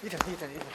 Ethan, Ethan, Ethan.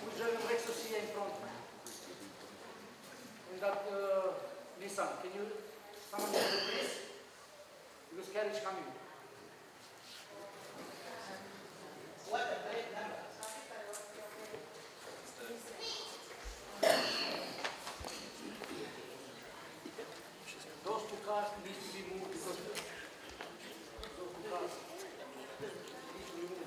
Who's driving Lexus here in front? In that Nissan. Can you someone move it, please? Because carriage coming. Those two cars need to be moved because those two cars need to be moved.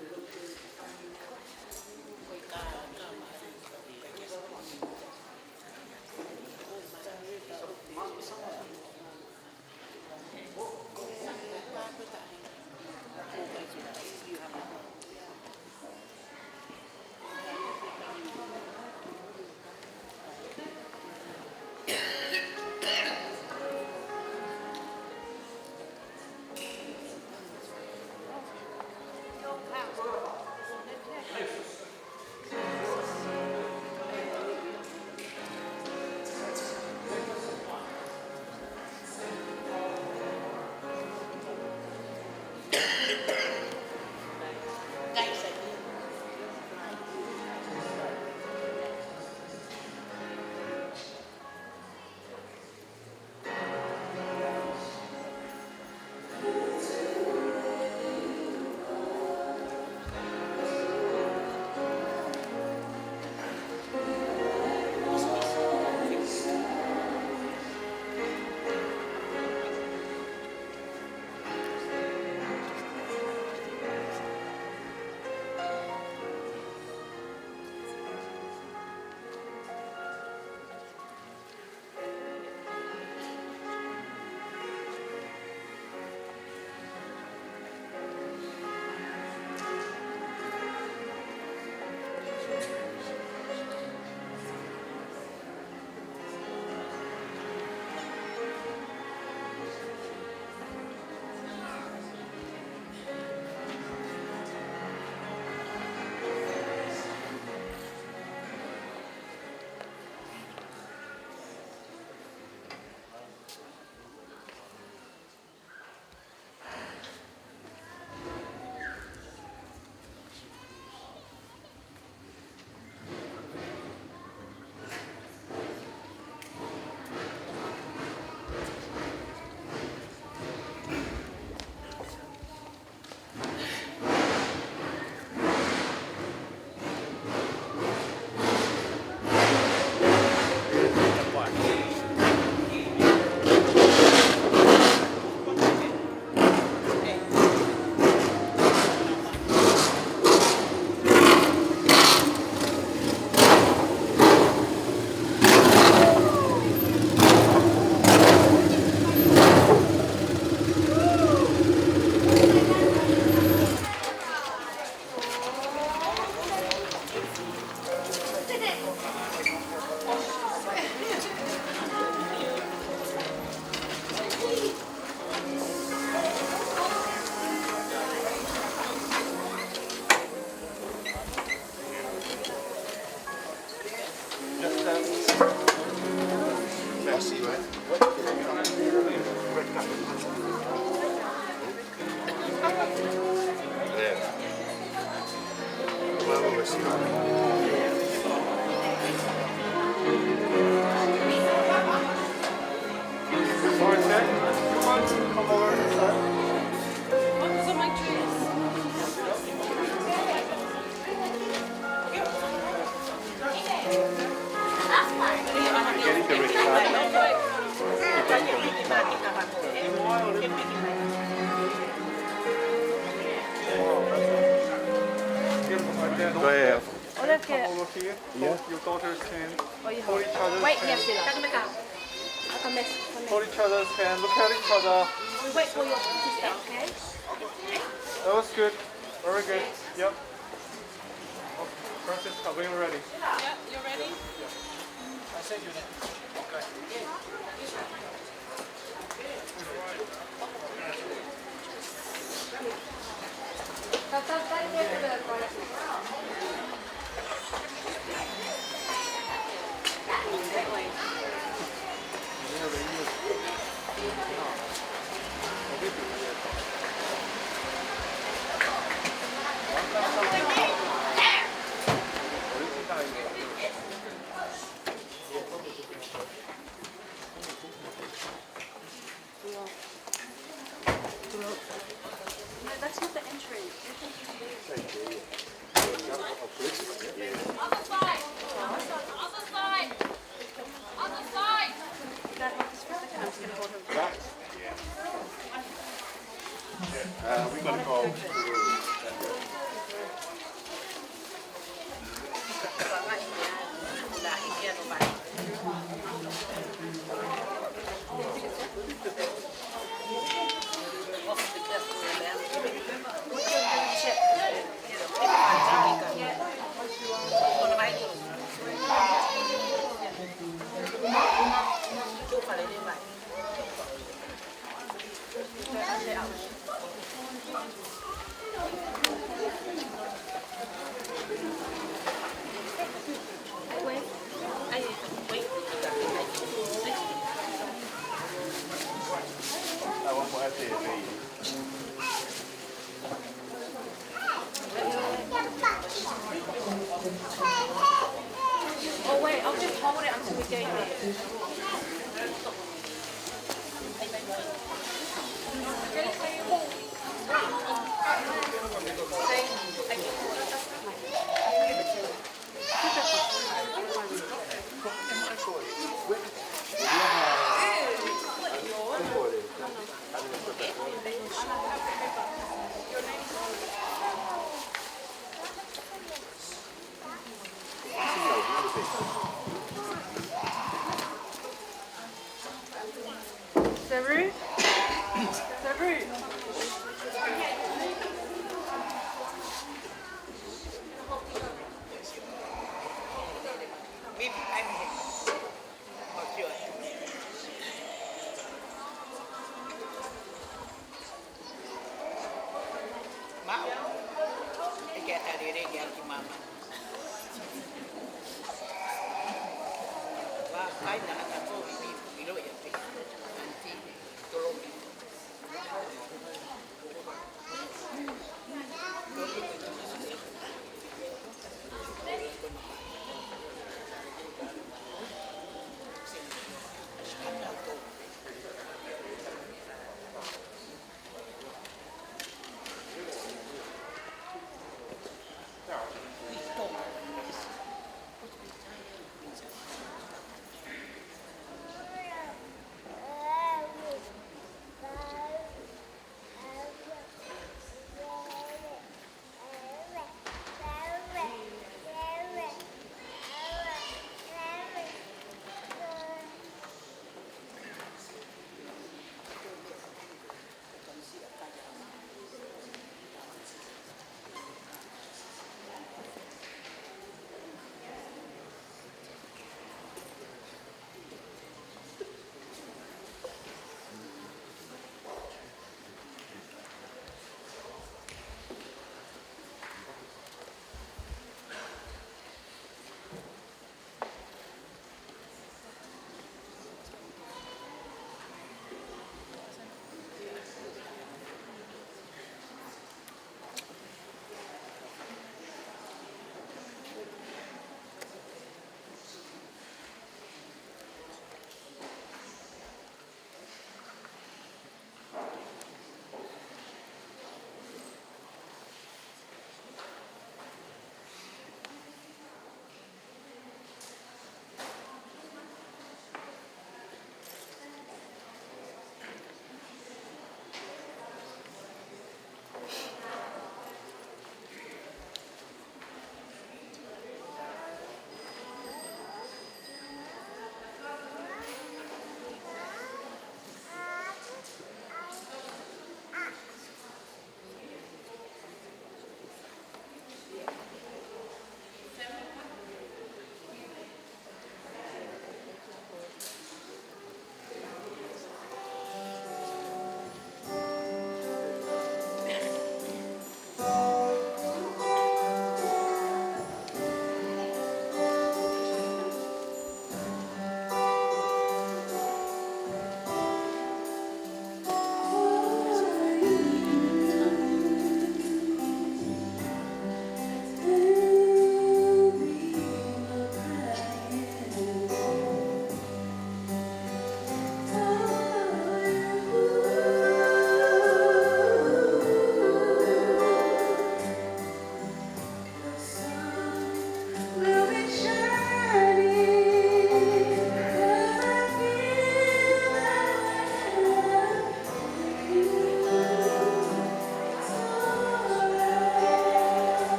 Must be someone. Merci, ouais. Bravo, merci. Getting the Go ahead. 어렵게. Over here, both your daughters can Oh, you hold each other's Wait, hand. yes, Akan miss. Hold each other's hand. Look at each other. We wait for your sister, okay? That was good. Very good. Yep. Francisca, when you're ready. I said your name. Okay. That's not the entry. Other side! Other side! Other side! That one is for the second. I'm just going to hold him. We gotta go. I want more to Oh, wait, I'll just hold it until we get there. Saru? Saru?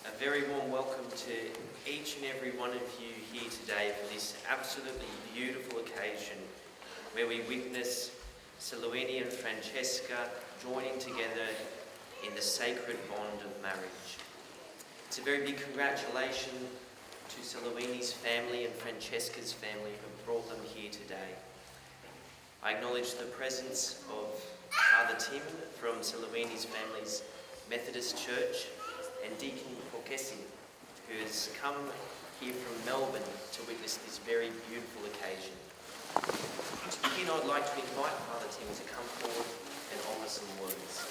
A very warm welcome to each and every one of you here today for this absolutely beautiful occasion where we witness Salluini and Francesca joining together in the sacred bond of marriage. It's a very big congratulations to Salluini's family and Francesca's family who brought them here today. I acknowledge the presence of Father Tim from Salluini's family's Methodist Church and Deacon Porkesi, who has come here from Melbourne to witness this very beautiful occasion. To begin, I'd like to invite Father Tim to come forward and honour some words.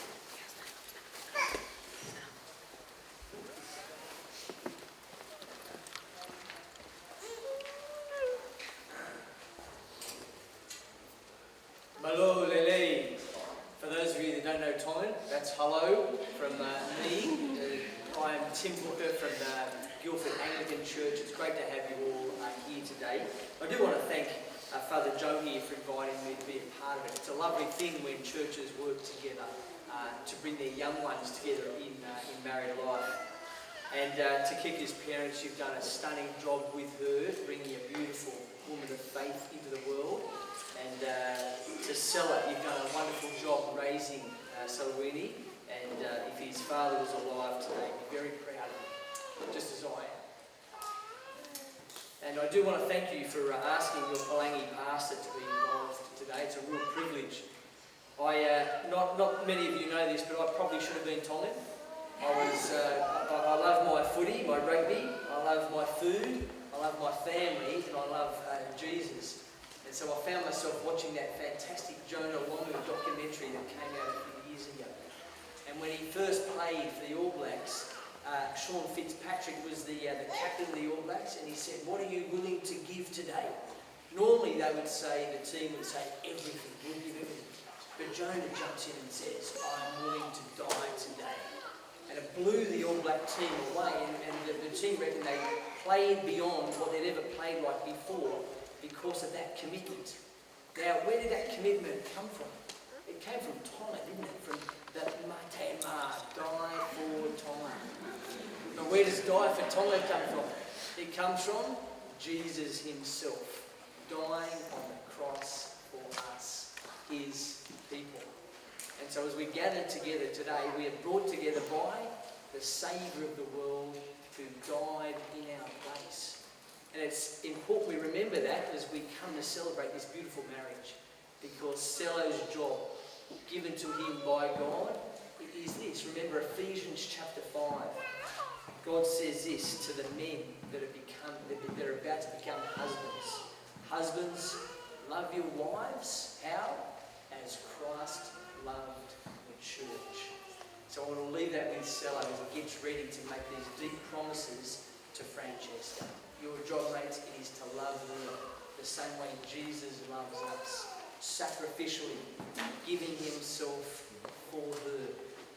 Malo Lele. For those of you that don't know Tongan, that's hello from me. I am Tim Booker from the Guildford Anglican Church. It's great to have you all here today. I do want to thank Father Joe here for inviting me to be a part of it. It's a lovely thing when churches work together to bring their young ones together in married life. And to kick his parents, you've done a stunning job with her, bringing a beautiful woman of faith into the world. And to Sella, you've done a wonderful job raising Salluini. And And if his father was alive today, he'd be very proud of him, just as I am. And I do want to thank you for asking your Palangi pastor to be involved today. It's a real privilege. Not many of you know this, but I probably should have been Tongan. I love my footy, my rugby, I love my food, I love my family, and I love Jesus. And so I found myself watching that fantastic Jonah Lomu documentary that came out a few years ago. And when he first played for the All Blacks, Sean Fitzpatrick was the captain of the All Blacks, and he said, "What are you willing to give today?" Normally they would say, the team would say, "Everything, we'll give everything." But Jonah jumps in and says, "I'm willing to die today." And it blew the All Black team away, and the team reckoned they played beyond what they'd ever played like before because of that commitment. Now, where did that commitment come from? It came from Tonga, didn't it? From the Mate Ma, die for Tonga. But where does die for Tonga come from? It comes from Jesus himself, dying on the cross for us, his people. And so as we gather together today, we are brought together by the Saviour of the world who died in our place. And it's important we remember that as we come to celebrate this beautiful marriage, because Cello's job given to him by God is this. Remember Ephesians chapter 5. God says this to the men that are about to become husbands. Husbands, love your wives. How? As Christ loved the church. So I want to leave that with Cello as he gets ready to make these deep promises to Francesca. Your job, mates, is to love her the same way Jesus loves us, sacrificially giving himself for her.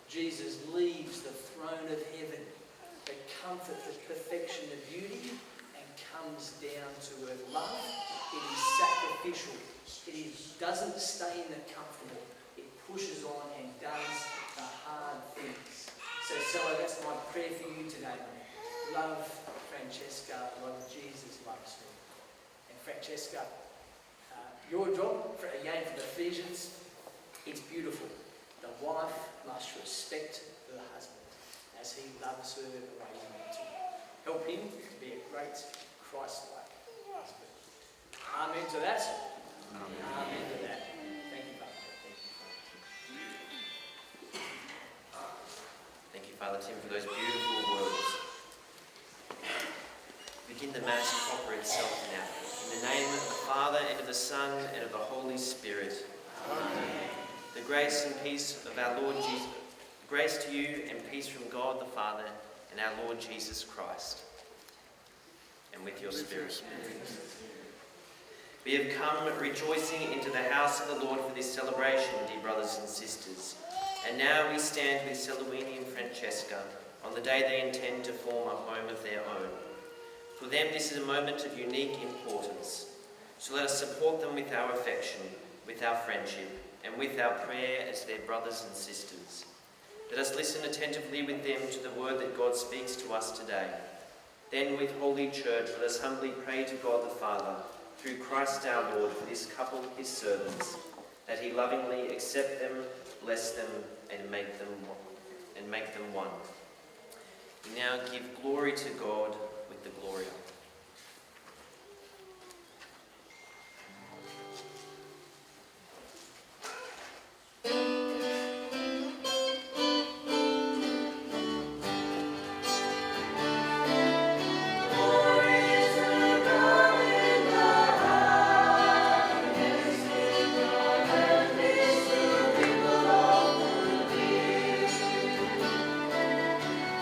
Jesus leaves the throne of heaven, the comfort, the perfection, the beauty, and comes down to her love. It is sacrificial. It doesn't stay in the comfortable. It pushes on and does the hard things. So that's my prayer for you today, mate. Love Francesca, love Jesus loves her. And Francesca, your job, again from Ephesians, it's beautiful. The wife must respect her husband as he loves her the way he wants to. Help him to be a great Christ-like husband. Amen to that. Amen to that. Thank you, Father. Thank you, Father Tim, for those beautiful words. Begin the Mass proper itself now. In the name of the Father, and of the Son, and of the Holy Spirit. Amen. The grace and peace of our Lord Jesus, grace to you and peace from God the Father and our Lord Jesus Christ. And with your spirit. We have come rejoicing into the house of the Lord for this celebration, dear brothers and sisters. And now we stand with Selwini and Francesca on the day they intend to form a home of their own. For them, this is a moment of unique importance. So let us support them with our affection, with our friendship, and with our prayer as their brothers and sisters. Let us listen attentively with them to the word that God speaks to us today. Then with Holy Church, let us humbly pray to God the Father, through Christ our Lord, for this couple, his servants, that he lovingly accept them, bless them, and make them one. We now give glory to God with the Gloria.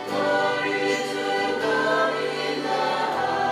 Glory to God in the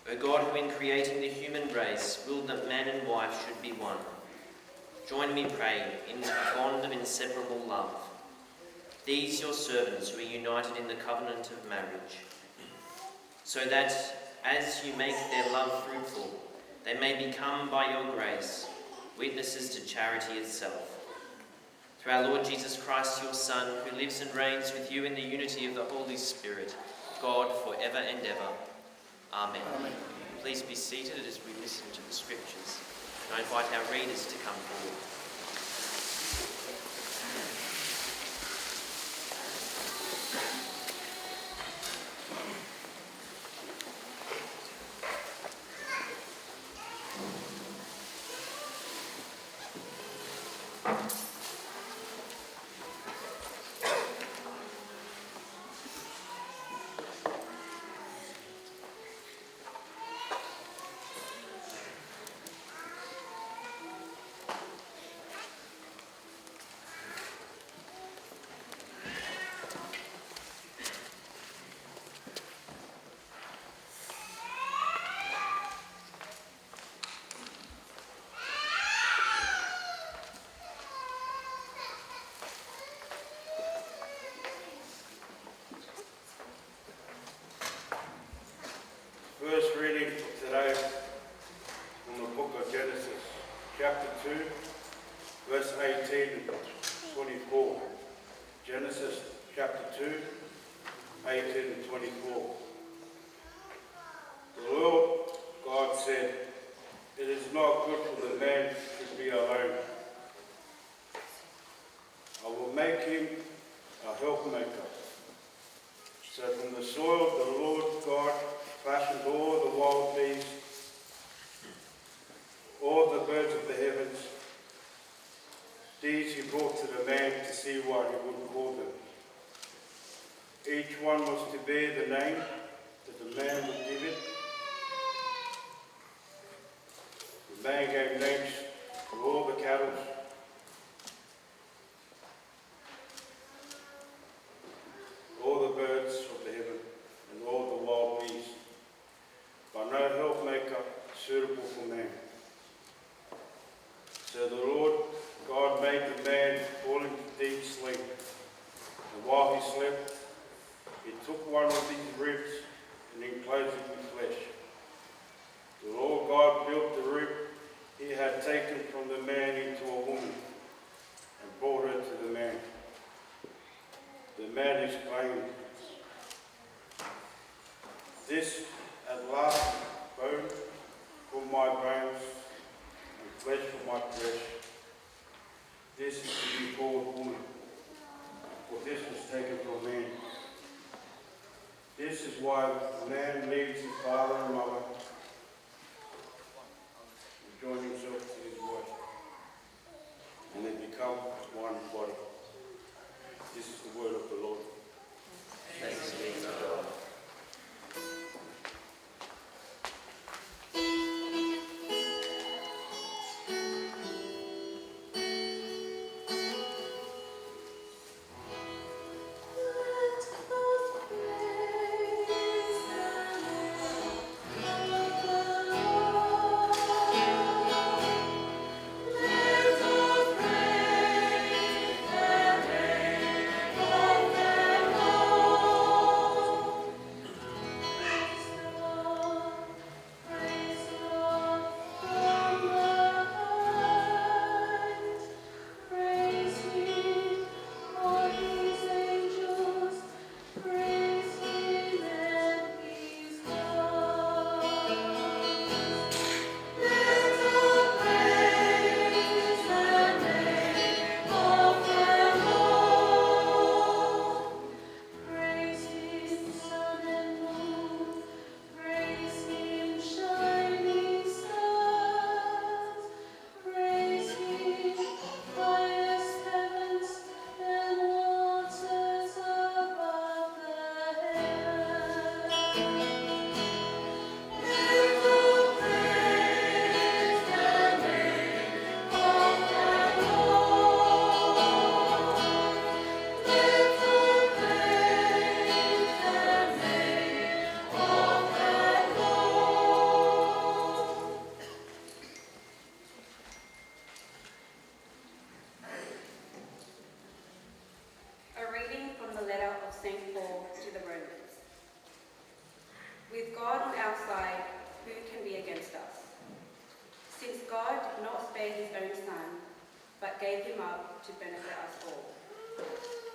O God, who in creating the human race willed that man and wife should be one, join me, pray, in a bond of inseparable love. These your servants who are united in the covenant of marriage, so that as you make their love fruitful, they may become by your grace witnesses to charity itself. Through our Lord Jesus Christ, your Son, who lives and reigns with you in the unity of the Holy Spirit, God, forever and ever. Amen. Amen. Please be seated as we listen to the scriptures. I invite our readers to come forward. First reading for today from the book of Genesis, chapter 2, verse 18 and 24. Genesis chapter 2, 18 and 24. The Lord God said, "It is not good for the man to be alone. I will make him a helpmaker." So from the soil the Lord God fashioned all the wild beasts, all the birds of the heavens. These he brought to the man to see what he would call them. Each one was to bear the name that the man would give it. The man gave names to all the cattle, all the birds of the heaven, and all the wild beasts, but no helpmaker suitable for man. So the Lord God made the man fall into deep sleep, and while he slept, he took one of his ribs and enclosed it with flesh. The Lord God built the rib he had taken from the man into a woman, and brought her to the man. The man exclaimed, "This at last bone from my bones and flesh from my flesh. This is to be called woman, for this was taken from man. This is why a man leaves his father and mother and joins himself to his wife, and they become one body." This is the word of the Lord. Thanks be to God. Let us pray. since God did not spare his own son, but gave him up to benefit us all.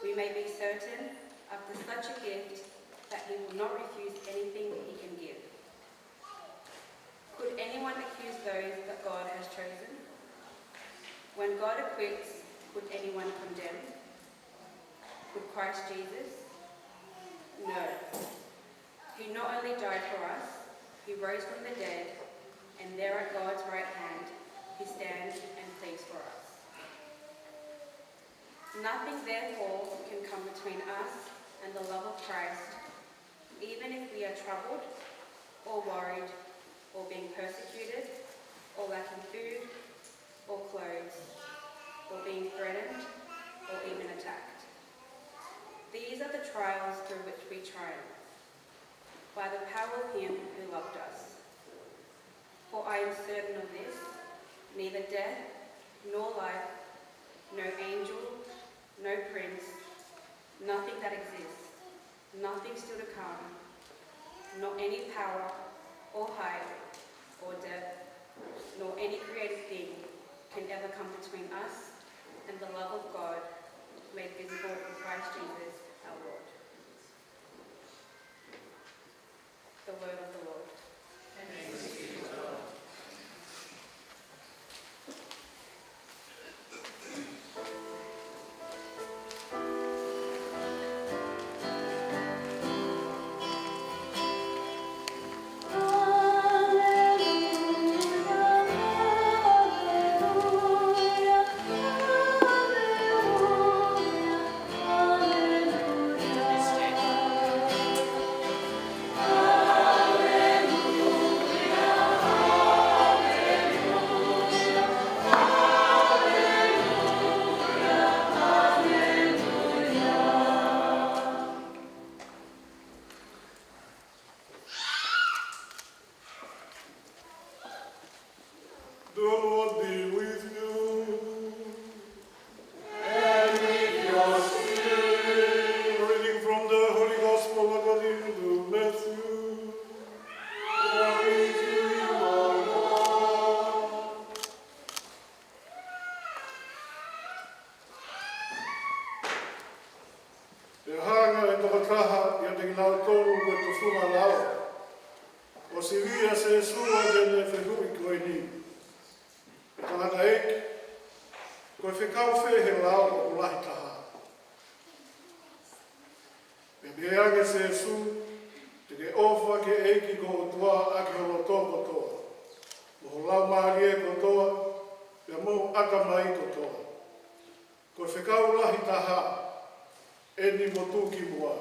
We may be certain, after such a gift, that he will not refuse anything he can give. Could anyone accuse those that God has chosen? When God acquits, could anyone condemn? Could Christ Jesus? No. He not only died for us, he rose from the dead, and there at God's right hand, he stands and pleads for us. Nothing, therefore, can come between us and the love of Christ, even if we are troubled, or worried, or being persecuted, or lacking food, or clothes, or being threatened, or even attacked. These are the trials through which we triumph, by the power of him who loved us. For I am certain of this, neither death, nor life, no angel, no prince, nothing that exists, nothing still to come, not any power, or height, or depth, nor any created thing can ever come between us and the love of God made visible in Christ Jesus our Lord. The word of the Lord. Thanks be to God. The Lord be with you. Reading from the Holy Gospel according to Matthew. Glory to you, O Lord. Te hanga e toka taha ia te kinau tolu ko te whunga lau. O si via se sua tene whehui koe ni. E tangata eki, koe whekau whehe lau o lahi taha. Me meange se su, te ke ofa ke eki ko o tua ake holo tōko toa. Mo ho lau maarie ko toa, pe mo aka mai ko toa. Koe whekau lahi taha, eni mo tūki mua.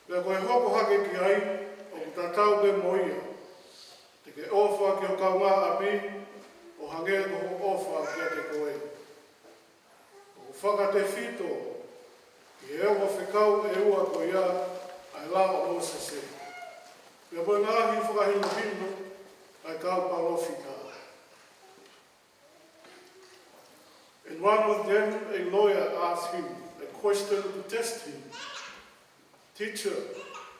Pea koe hoko hake ki ai, o tatau me moia. Te ke ofa ki o kaunga api, o hange ko ofa ki a te koe. O whaka te whito, ki e ewa whekau e ua ko ia, ai la o Mosese. Pea koe ngāhi whakahino hino, ai kau palofi ka. And one of them, a lawyer, asked him a question to test him. Teacher,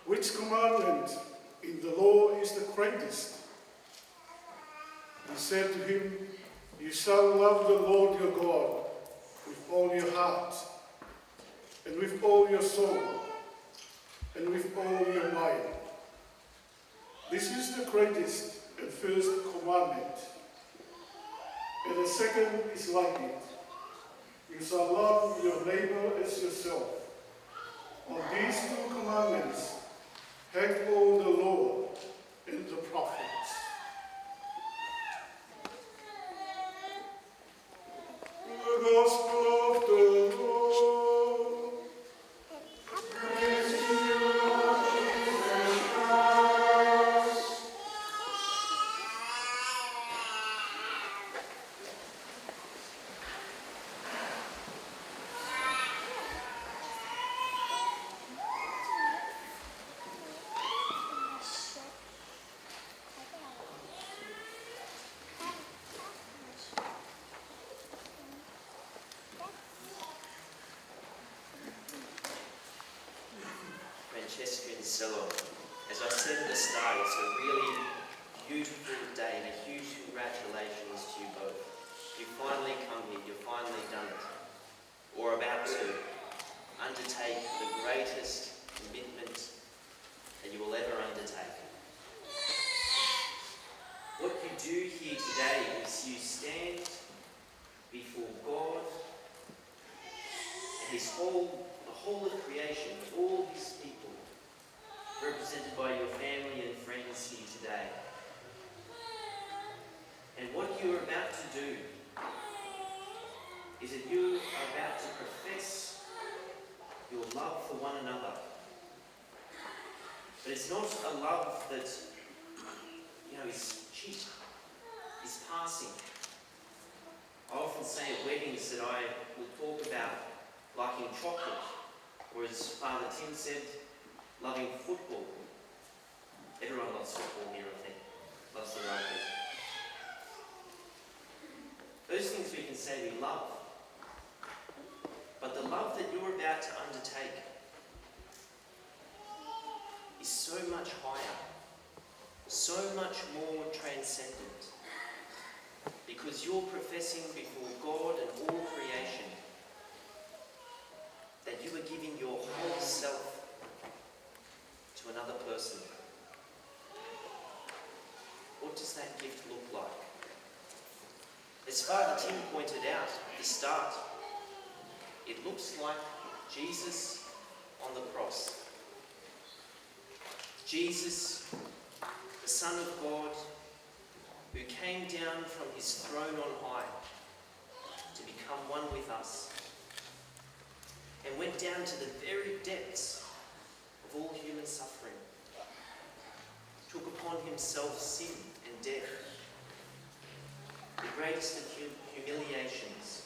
which commandment in the law is the greatest? He said to him, you shall love the Lord your God with all your heart, and with all your soul, and with all your mind. This is the greatest and first commandment. And the second is like it. You shall love your neighbor as yourself. On these two commandments hang all the law and the prophets. The Gospel of the Lord. Praise to you, Lord Jesus Christ. Francesca and Silo. As I said at the start, it's a really beautiful day and a huge congratulations to you both. You finally come here, you've finally done it, or about to undertake the greatest commitment that you will ever undertake. What you do here today is you stand before God and the whole of creation, all His people, represented by your family and friends here today. And what you are about to do is that you are about to profess your love for one another. But it's not a love that, is cheap, is passing. I often say at weddings that I will talk about liking chocolate, or as Father Tim said, loving football. Everyone loves football here, I think. Loves the rugby. Those things we can say we love. But the love that you're about to undertake is so much higher, so much more transcendent, because you're professing before God and all creation that you are giving your whole self to another person. What does that gift look like? As Father Tim pointed out at the start, it looks like Jesus on the cross. Jesus, the Son of God, who came down from His throne on high to become one with us, and went down to the very depths of all human suffering, took upon Himself sin and death, the greatest of humiliations.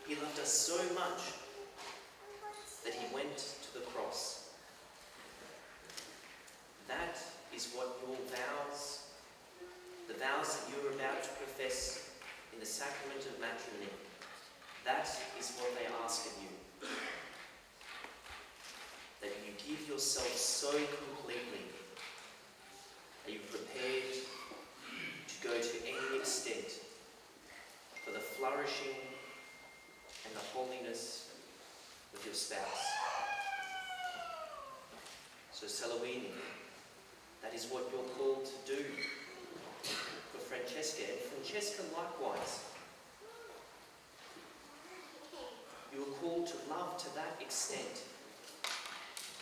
He loved us so much that He went to the cross. That is what your vows, the vows that you are about to profess in the sacrament of matrimony, that is what they ask of you. That you give yourself so completely. Are you prepared to go to any extent for the flourishing and the holiness of your spouse? So Salawini, that is what you're called to do for Francesca, and Francesca likewise. You are called to love to that extent.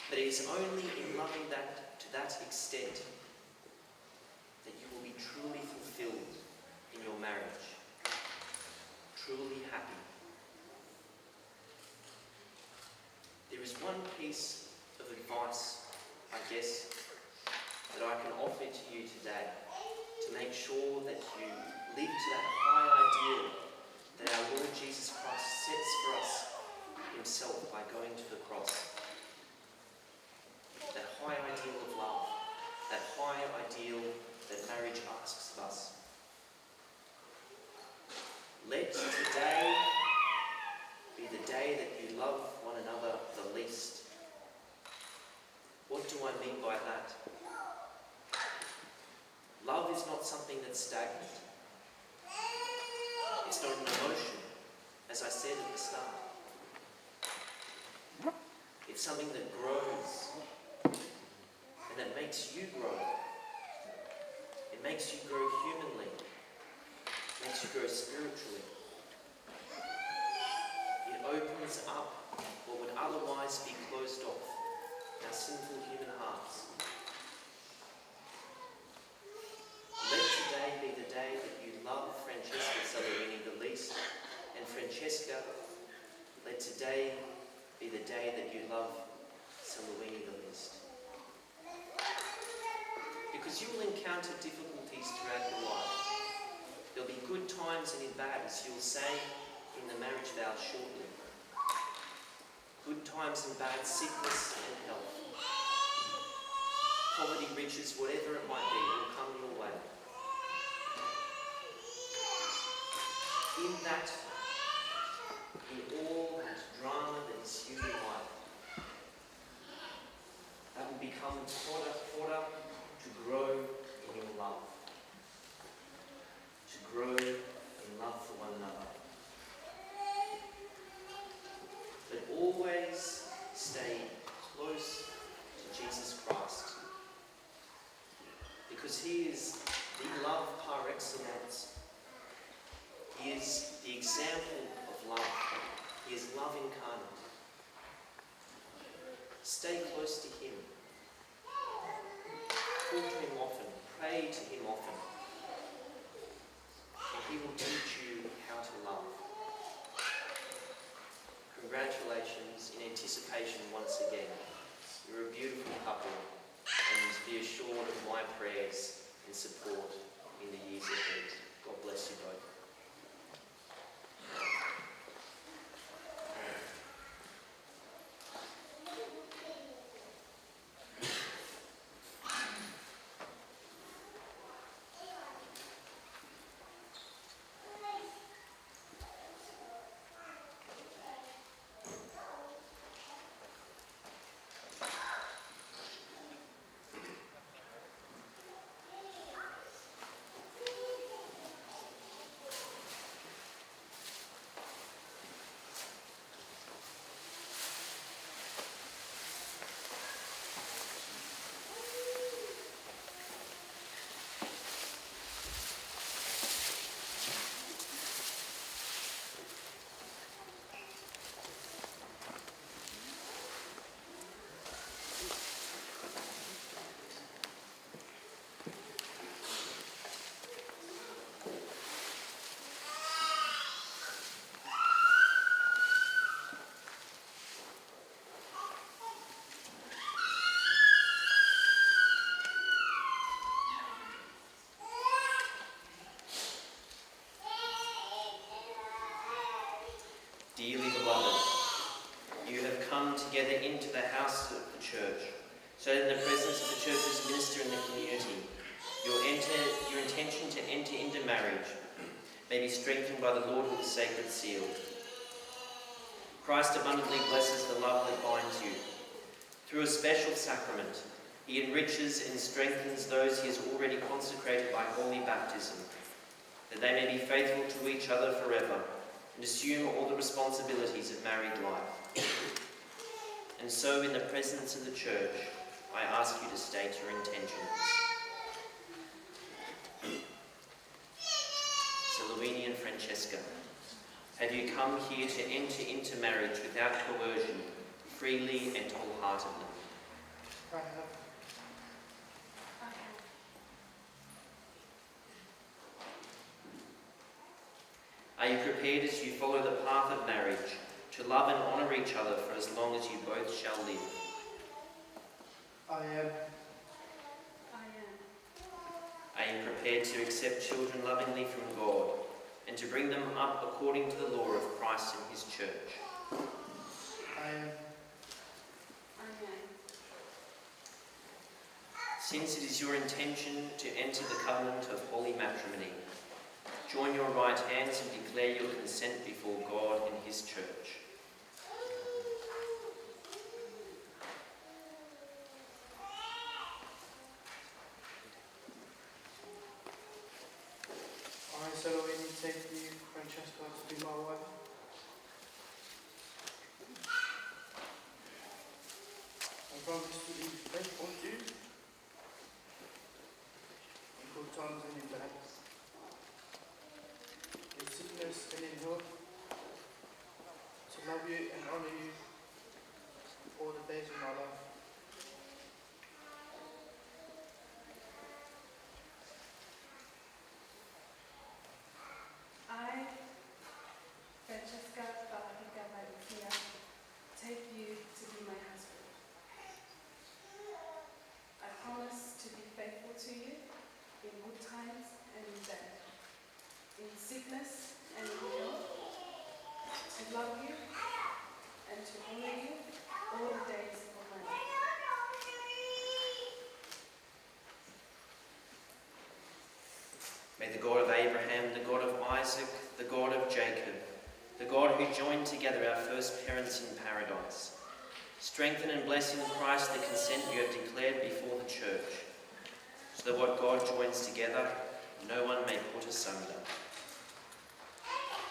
But it is only in loving that to that extent that you will be truly fulfilled in your marriage, truly happy. There is one piece of advice, I guess, that I can offer to you today to make sure that you live to that high ideal that our Lord Jesus Christ sets for us Himself by going to the cross. That high ideal of love, that high ideal that marriage asks of us. Let today be the day that you love one another the least. What do I mean by that? Love is not something that's stagnant. It's not an emotion, as I said at the start. It's something that grows and that makes you grow. It makes you grow humanly. It makes you grow spiritually. It opens up what would otherwise be closed off in our sinful human hearts. Let today be the day that you love Francesca Salawini the least, and Francesca, let today be the day that you love Salawini the least. Because you will encounter difficulties throughout your life. There'll be good times and in bad, as you'll say in the marriage vows shortly. Good times and bad, sickness and health. Poverty, riches, whatever it might be, will come your way. In that, in all that drama that is human life, that will become fodder to always stay close to Jesus Christ, because he is the love par excellence. He is the example of love. He is love incarnate. Stay close to him. Talk to him often. Pray to him often. And he will teach you how to love. Congratulations in anticipation once again. You're a beautiful couple, and be assured of my prayers and support in the years ahead. God bless you both. Dearly beloved, you have come together into the house of the church, so that in the presence of the church's minister in the community, your intention to enter into marriage may be strengthened by the Lord with the sacred seal. Christ abundantly blesses the love that binds you. Through a special sacrament, he enriches and strengthens those he has already consecrated by holy baptism, that they may be faithful to each other forever, and assume all the responsibilities of married life. And so, in the presence of the church, I ask you to state your intentions. Salluini and Francesca, have you come here to enter into marriage without coercion, freely and wholeheartedly? I have. Are you prepared, as you follow the path of marriage, to love and honour each other for as long as you both shall live? I am. Are you prepared to accept children lovingly from God and to bring them up according to the law of Christ and his church? I am. Since it is your intention to enter the covenant of holy matrimony, join your right hands and declare your consent before God and his church. I, Salluini, take you, Francesca, to be my wife. I promise to be faithful to you in good times and in bad, in sickness and in health, to love you and honour you all the days of my life. I, Francesca Balarika Valencia, take you to be my husband. I promise to be faithful to you in good times and in bad, in sickness and in health, to love you and to honor you all the days of my life. May the God of Abraham, the God of Isaac, the God of Jacob, the God who joined together our first parents in paradise, strengthen and bless in Christ the consent you have declared before the church, so that what God joins together, no one may put asunder.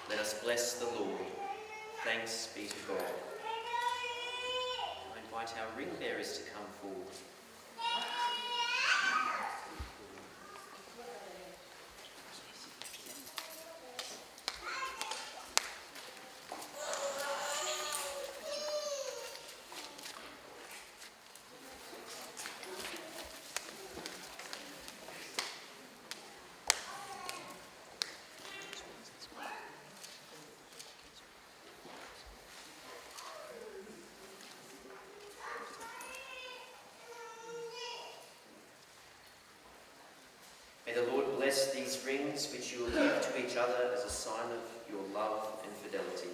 Let us bless the Lord. Thanks be to God. invite our ring bearers to come forward. May the Lord bless these rings which you will give to each other as a sign of your love and fidelity.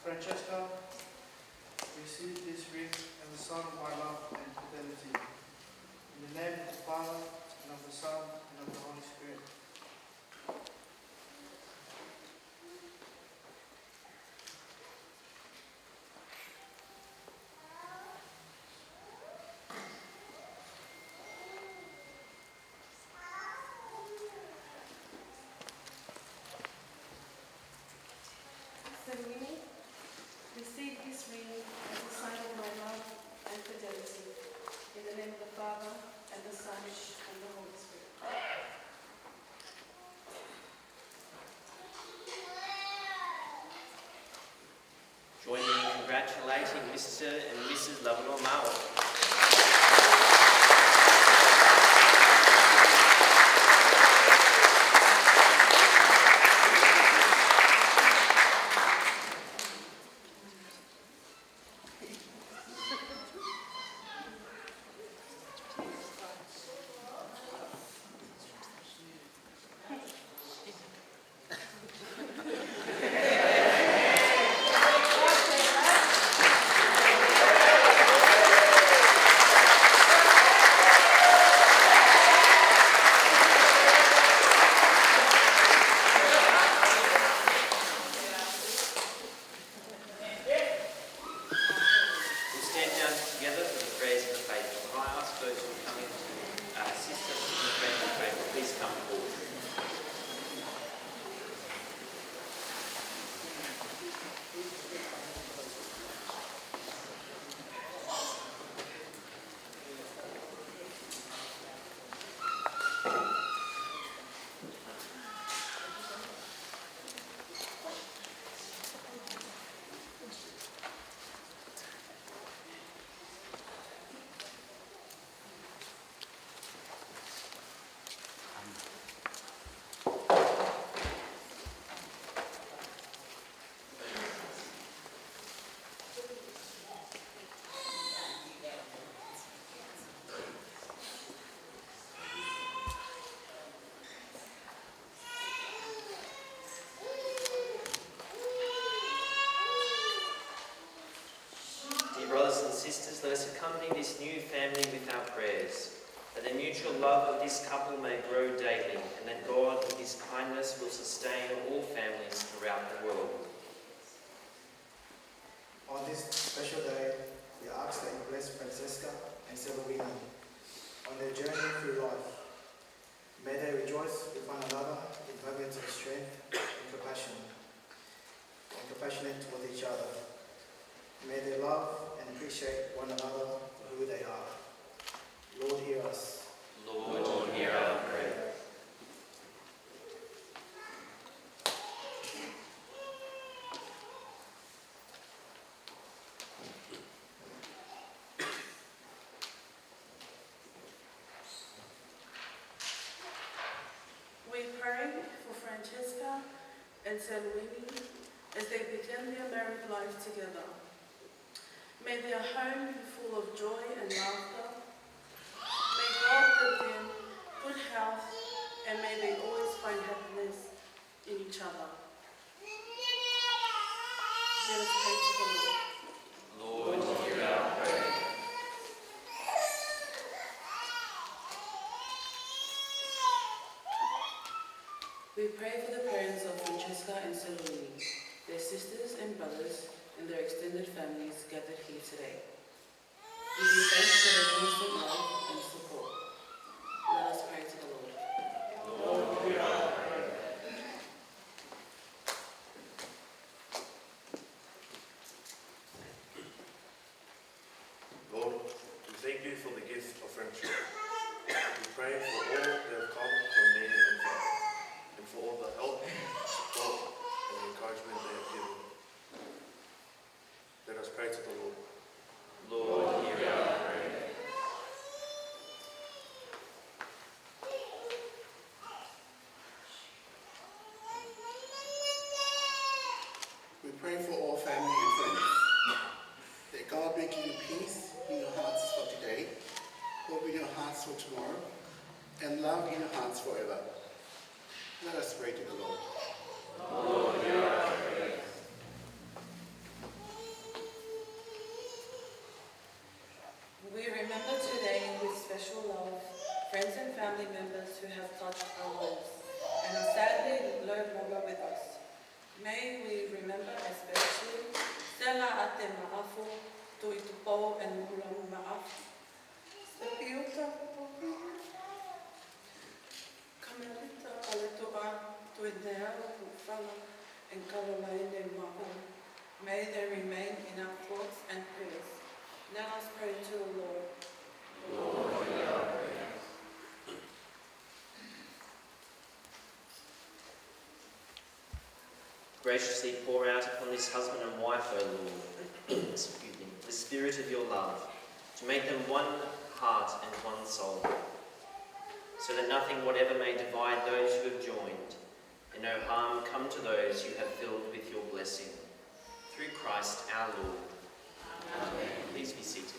Francesca, receive this ring as a sign of my love and fidelity. In the name of the Father, and of the Son, and of the Holy Spirit. Selwini, receive this ring as a sign of my love and fidelity. In the name of the Father, and the Son, and the Holy Spirit. Join me in congratulating Mr. and Mrs. Lavanor Marwell. Brothers and sisters, let us accompany this new family with our prayers, that the mutual love of this couple may grow daily, and that God, with his kindness, will sustain all families throughout the world. On this special day, we ask that you bless Francesca and Selwini on their journey through life. May they rejoice with one another in moments of strength and compassion, and compassionate toward each other. May they love and appreciate one another for who they are. Lord, hear us. Lord, hear our prayer. We pray for Francesca and Selwini as they begin their married life together. May their home be full of joy and laughter. May God give them good health, and may they always find happiness in each other. Let us pray to the Lord. Lord, hear our prayer. We pray for the parents of Francesca and Salome, their sisters and brothers, and their extended families gathered here today. We give thanks for their constant love and support. Let us pray to the Lord. Lord, hear our prayer. Lord, we thank you for the gift of friendship. We pray for all that have come from near and far, and for all the help, support, and encouragement they have given. Let us pray to the Lord. Lord, hear our prayer. We pray for all family and friends. That God may give you peace in your hearts for today, hope in your hearts for tomorrow, and love in your hearts forever. Let us pray to the Lord. Lord, hear our prayer. We remember today with special love friends and family members who have touched our lives and are sadly no longer with us. May we remember especially Stella Ate Ma'afu, Tuitupo and Mulang Ma'afu. Sepiuta Kamelita Aletoa, Tuidea Ufala, and Kalolaine Ma'u. May they remain in our thoughts and prayers. Let us pray to the Lord. Lord, hear our prayer. Graciously pour out upon this husband and wife, O Lord, excuse me, the spirit of your love, to make them one heart and one soul, so that nothing whatever may divide those who have joined, and no harm come to those you have filled with your blessing. Through Christ our Lord. Amen. Please be seated.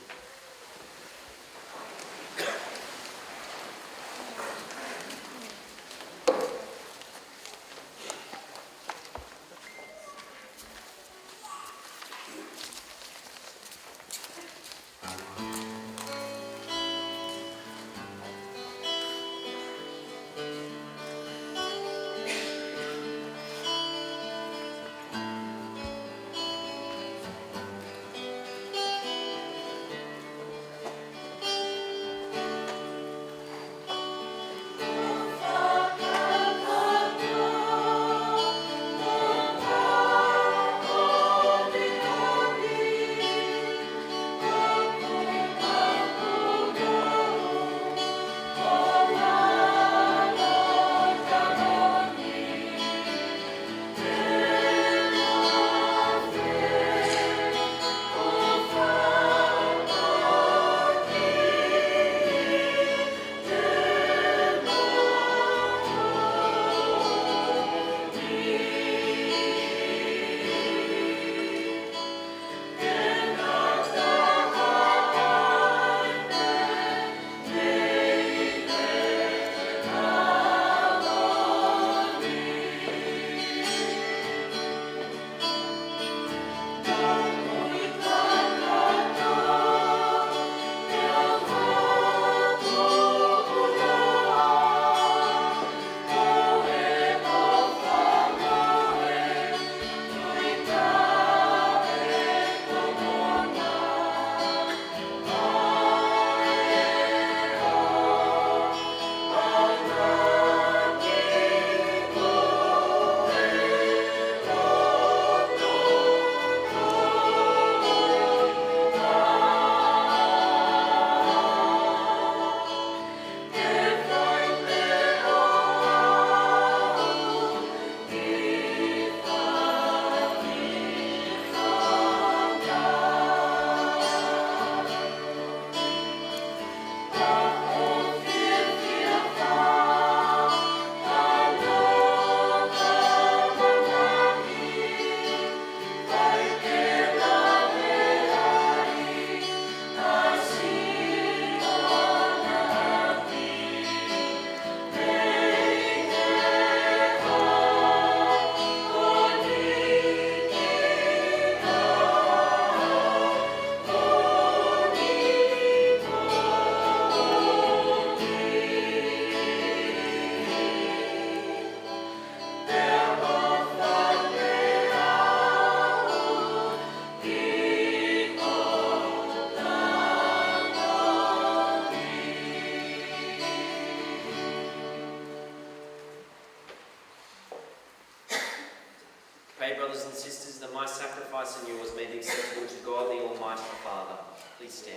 is that my sacrifice and yours may be acceptable to God the Almighty Father. Please stand.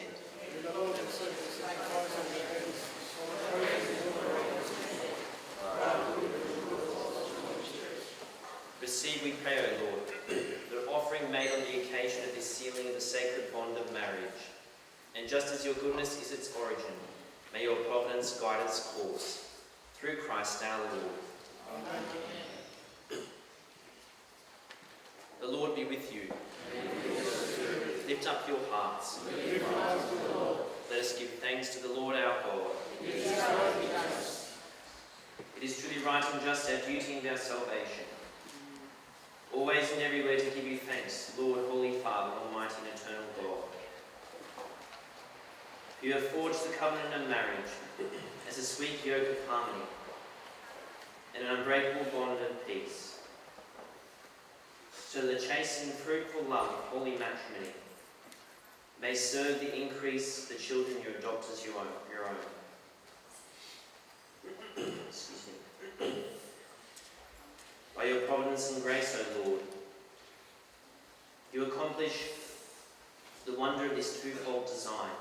Receive, we pray, O Lord, the offering made on the occasion of this sealing of the sacred bond of marriage. And just as your goodness is its origin, may your providence guide its course. Through Christ our Lord. Amen. The Lord be with you. Lift up your hearts. Let us give thanks to the Lord our God. It is truly right and just, our duty and our salvation, always and everywhere to give you thanks, Lord, Holy Father, Almighty and eternal God. For you have forged the covenant of marriage as a sweet yoke of harmony and an unbreakable bond of peace, so that the chaste and fruitful love of holy matrimony may serve the increase the children you adopt as your own. Excuse me. By your providence and grace, O Lord, you accomplish the wonder of this twofold design,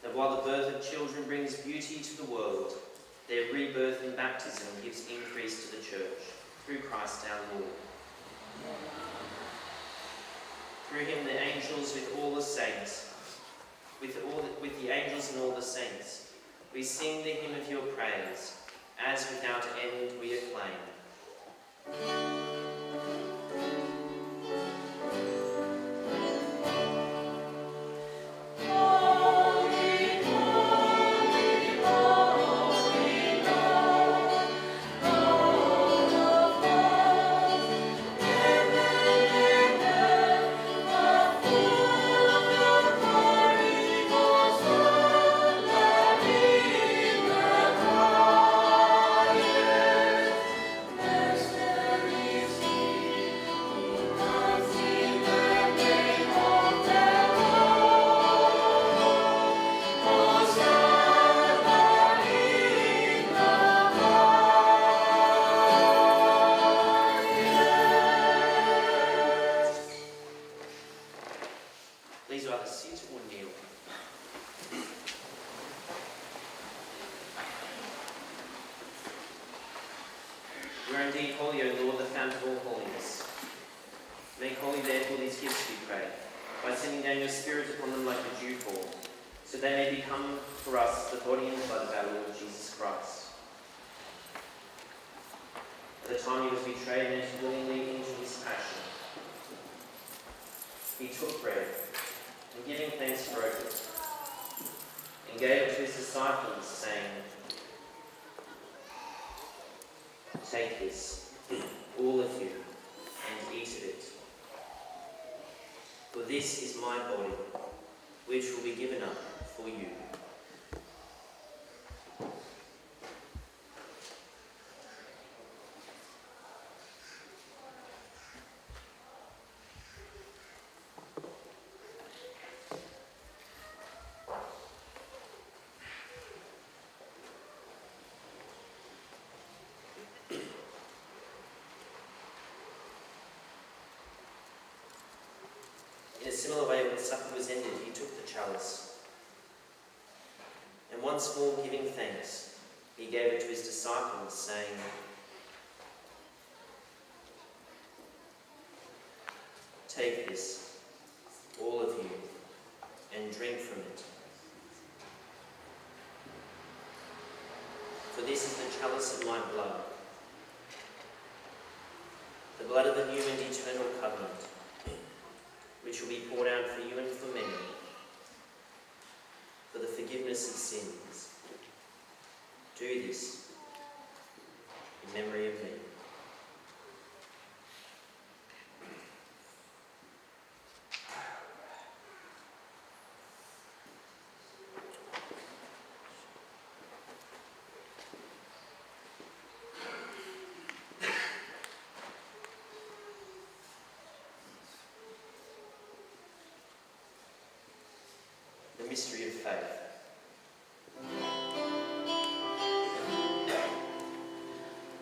that while the birth of children brings beauty to the world, their rebirth in baptism gives increase to the church, through Christ our Lord. Through him the angels with all the saints, with the angels and all the saints, we sing the hymn of your praise, as without end we acclaim. Please either sit or kneel. You are indeed holy, O Lord, the fount of all holiness. Make holy therefore these gifts, we pray, by sending down your Spirit upon them like a dewfall, so they may become for us the body and blood of our Lord Jesus Christ. At the time he was betrayed and entered willingly into his passion, he took bread, and giving thanks broke it, and gave it to his disciples, saying, "Take this, all of you, and eat of it. For this is my body, which will be given up for you." In a similar way, when the supper was ended, he took the chalice, and once more giving thanks, he gave it to his disciples, saying, "Take this, all of you, and drink from it. For this is the chalice of my blood, the blood of the new and eternal covenant, which will be poured out for you and for many, for the forgiveness of sins. Do this in memory of me." The mystery of faith.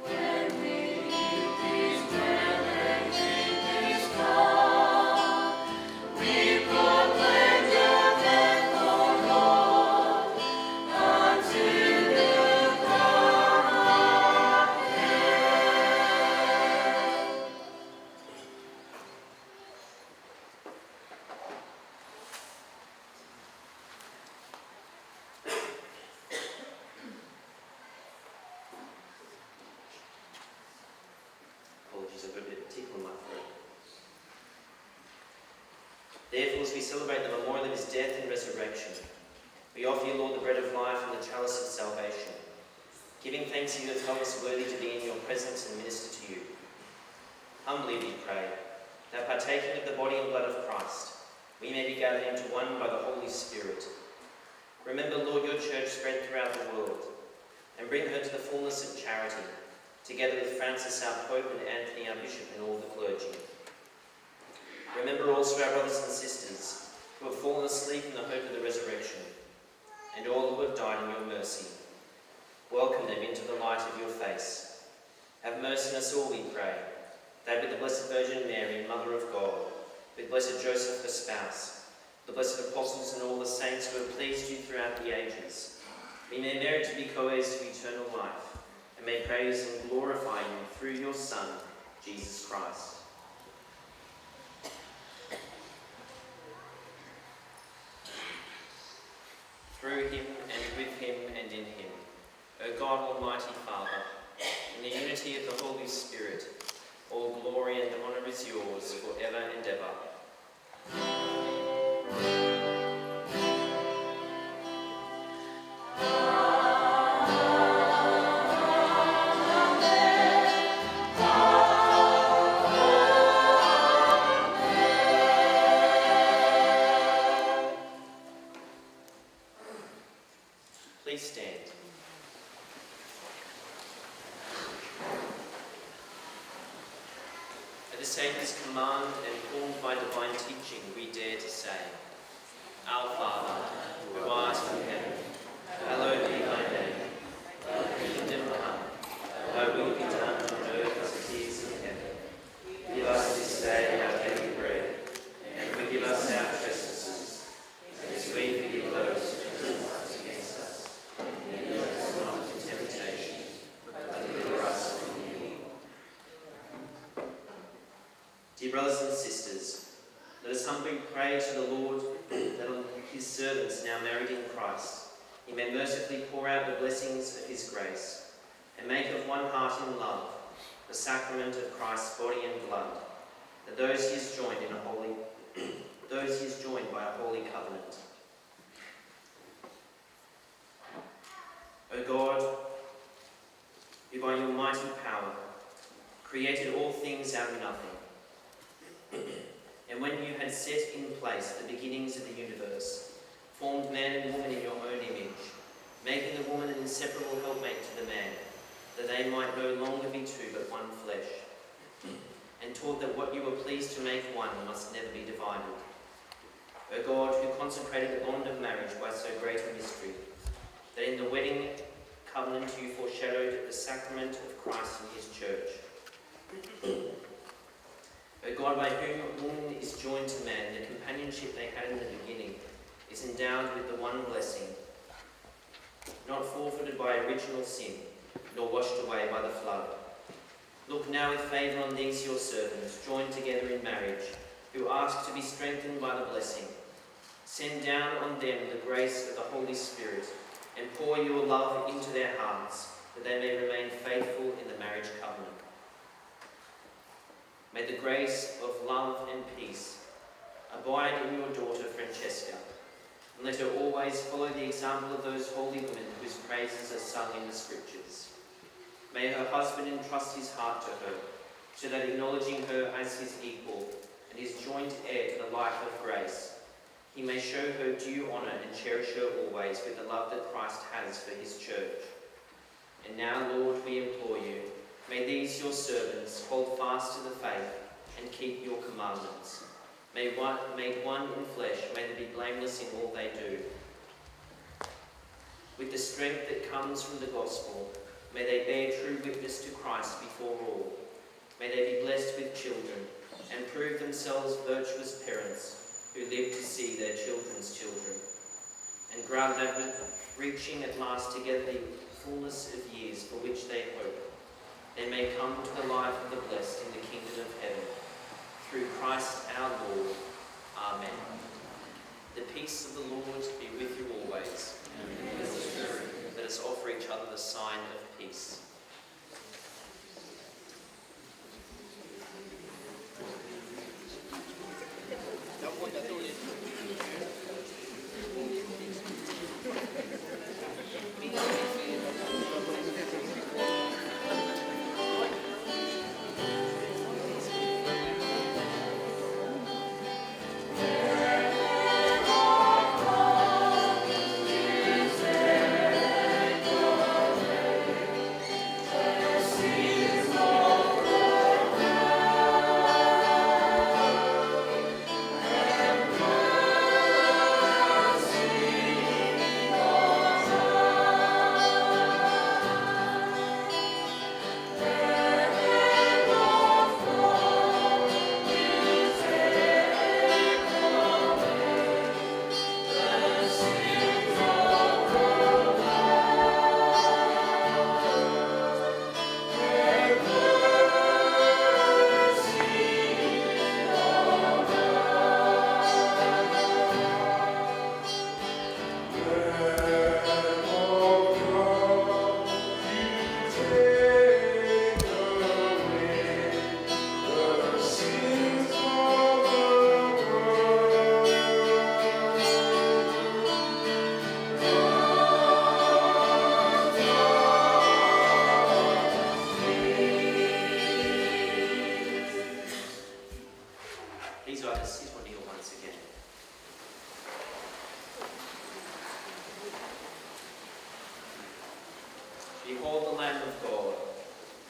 When we eat these bread tickle in my throat. Therefore, as we celebrate the memorial of his death and resurrection, we offer you, Lord, the bread of life and the chalice of salvation, giving thanks that you have held us worthy to be in your presence and minister to you. Humbly we pray, that partaking of the body and blood of Christ, we may be gathered into one by the Holy Spirit. Remember, Lord, your church spread throughout the world, and bring her to the fullness of charity, together with Francis our Pope and Anthony our Bishop and all the clergy. Remember also our brothers and sisters who have fallen asleep in the hope of the resurrection, and all who have died in your mercy. Welcome them into the light of your face. Have mercy on us all, we pray, that with the Blessed Virgin Mary, Mother of God, with Blessed Joseph, her spouse, the blessed apostles and all the saints who have pleased you throughout the ages, we may merit to be co-heirs to eternal life, and may praise and glorify you through your Son, Jesus Christ. Through him, and with him, and in him, O God, Almighty Father, in the unity of the Holy Spirit, all glory and honour is yours forever and ever. Please stand. At the Saviour's command and formed by divine teaching, we dare to say, Our Father, who art in heaven, hallowed be thy name. Thy kingdom come, thy will be done on earth as it is in heaven. Give us this day our daily bread, and forgive us our trespasses, as we forgive those who trespass against us. And lead us not into temptation, but deliver us from evil. Dear brothers and sisters, let us humbly pray to the Lord that on his servants now married in Christ, he may mercifully pour out the blessings of his grace, and make of one heart in love the sacrament of Christ's body and blood, that those he has joined by a holy covenant. O God, who by your mighty power created all things out of nothing, and when you had set in place the beginnings of the universe, formed man and woman in your own image, making the woman an inseparable helpmate to the man, that they might no longer be two but one flesh, and taught that what you were pleased to make one must never be divided. O God, who consecrated the bond of marriage by so great a mystery, that in the wedding covenant you foreshadowed the sacrament of Christ and his church. O God, by whom woman is joined to man, the companionship they had in the beginning is endowed with the one blessing, not forfeited by original sin, nor washed away by the flood. Look now with favour on these your servants, joined together in marriage, who ask to be strengthened by the blessing. Send down on them the grace of the Holy Spirit, and pour your love into their hearts, that they may remain faithful in the marriage covenant. May the grace of love and peace abide in your daughter Francesca, and let her always follow the example of those holy women whose praises are sung in the Scriptures. May her husband entrust his heart to her, so that acknowledging her as his equal and his joint heir to the life of grace, he may show her due honour and cherish her always with the love that Christ has for his church. And now, Lord, we implore you, may these your servants hold fast to the faith and keep your commandments. Made one in flesh, may they be blameless in all they do. With the strength that comes from the gospel, may they bear true witness to Christ before all. May they be blessed with children and prove themselves virtuous parents who live to see their children's children. And grant that reaching at last together the fullness of years for which they hope, they may come to the life of the blessed in the kingdom of heaven. Through Christ our Lord. Amen. The peace of the Lord be with you always. And with your spirit. Let us offer each other the sign of peace. Please either sit or kneel once again. Behold the Lamb of God.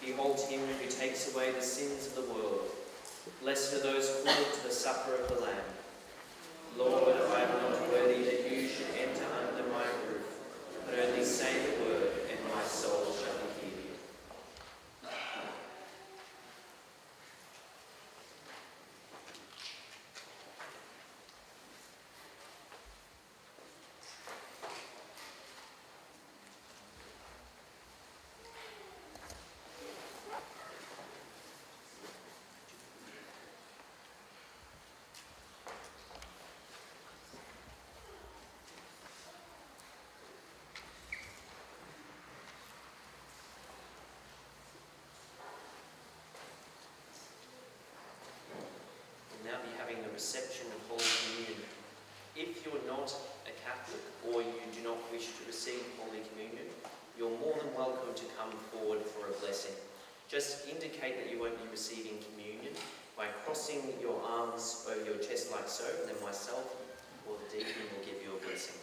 Behold him who takes away the sins of the world. Blessed are those called to the supper of the Lamb. Lord, I am not worthy that you should enter under my roof, but only say the word, and my soul shall be healed. Now be having the reception of Holy Communion. If you're not a Catholic or you do not wish to receive Holy Communion, you're more than welcome to come forward for a blessing. Just indicate that you won't be receiving communion by crossing your arms over your chest like so, and then myself or the deacon will give you a blessing.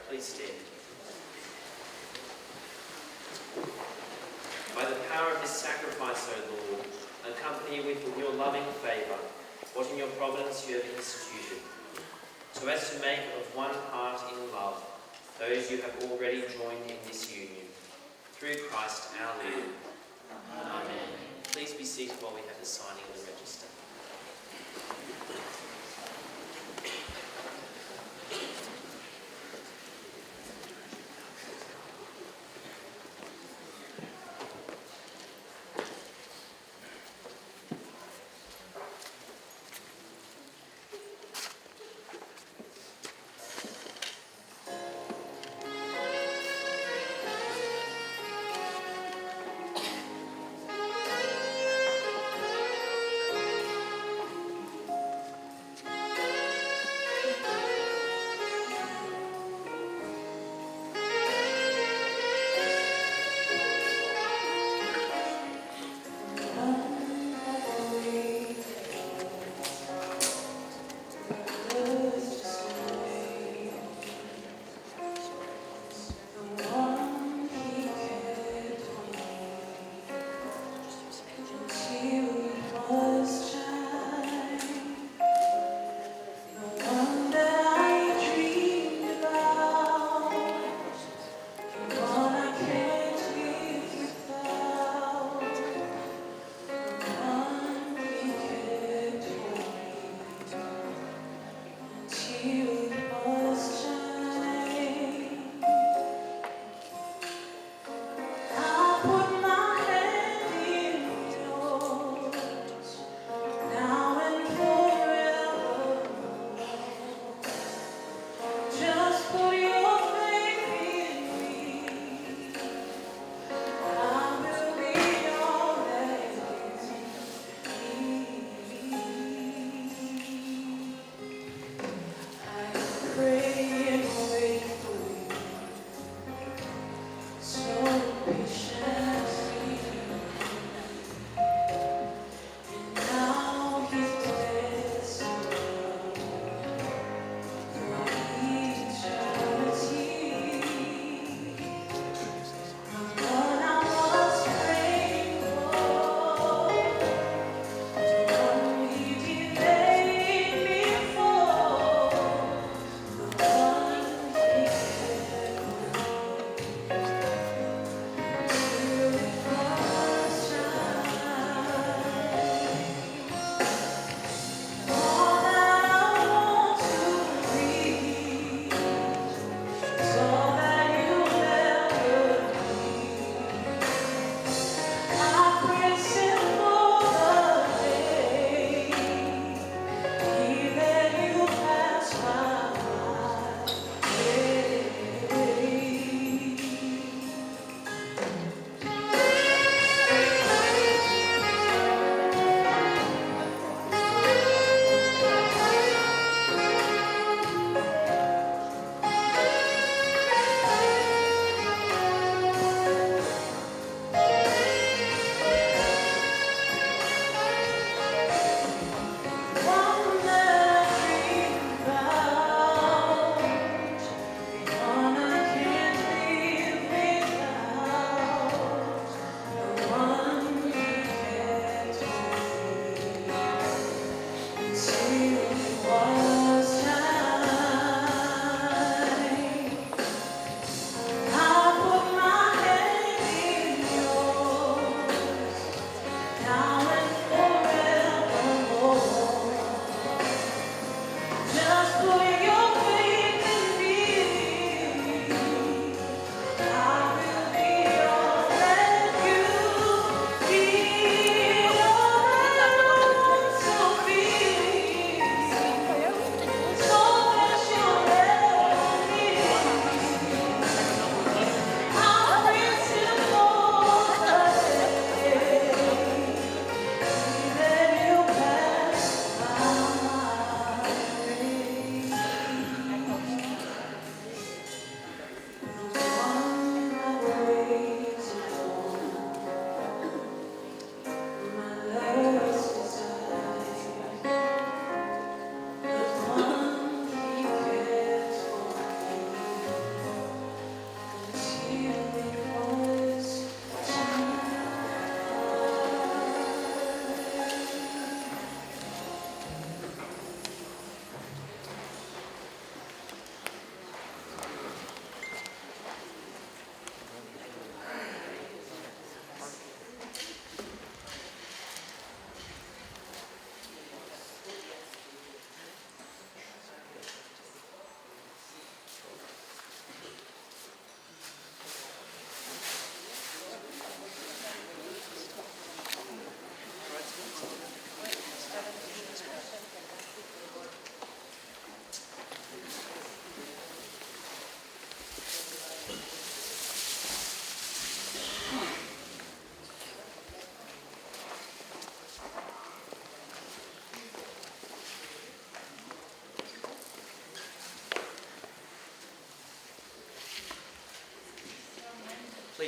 Please stand. By the power of this sacrifice, O Lord, accompany with your loving favour what in your providence you have instituted, so as to make of one heart in love those you have already joined in this union. Through Christ our Lord. Amen. Please be seated while we have the signing of the register. I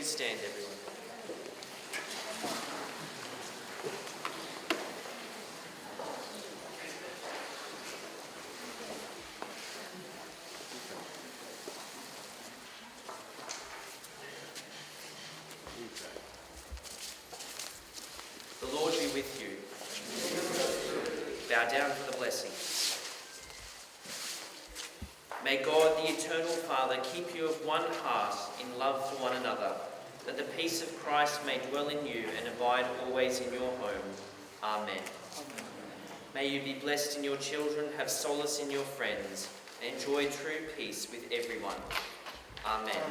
please stand, everyone? The Lord be with you. Bow down for the blessing. May God, the Eternal Father, keep you of one heart in love for one another, that the peace of Christ may dwell in you and abide always in your home. Amen. May you be blessed in your children, have solace in your friends, and enjoy true peace with everyone. Amen.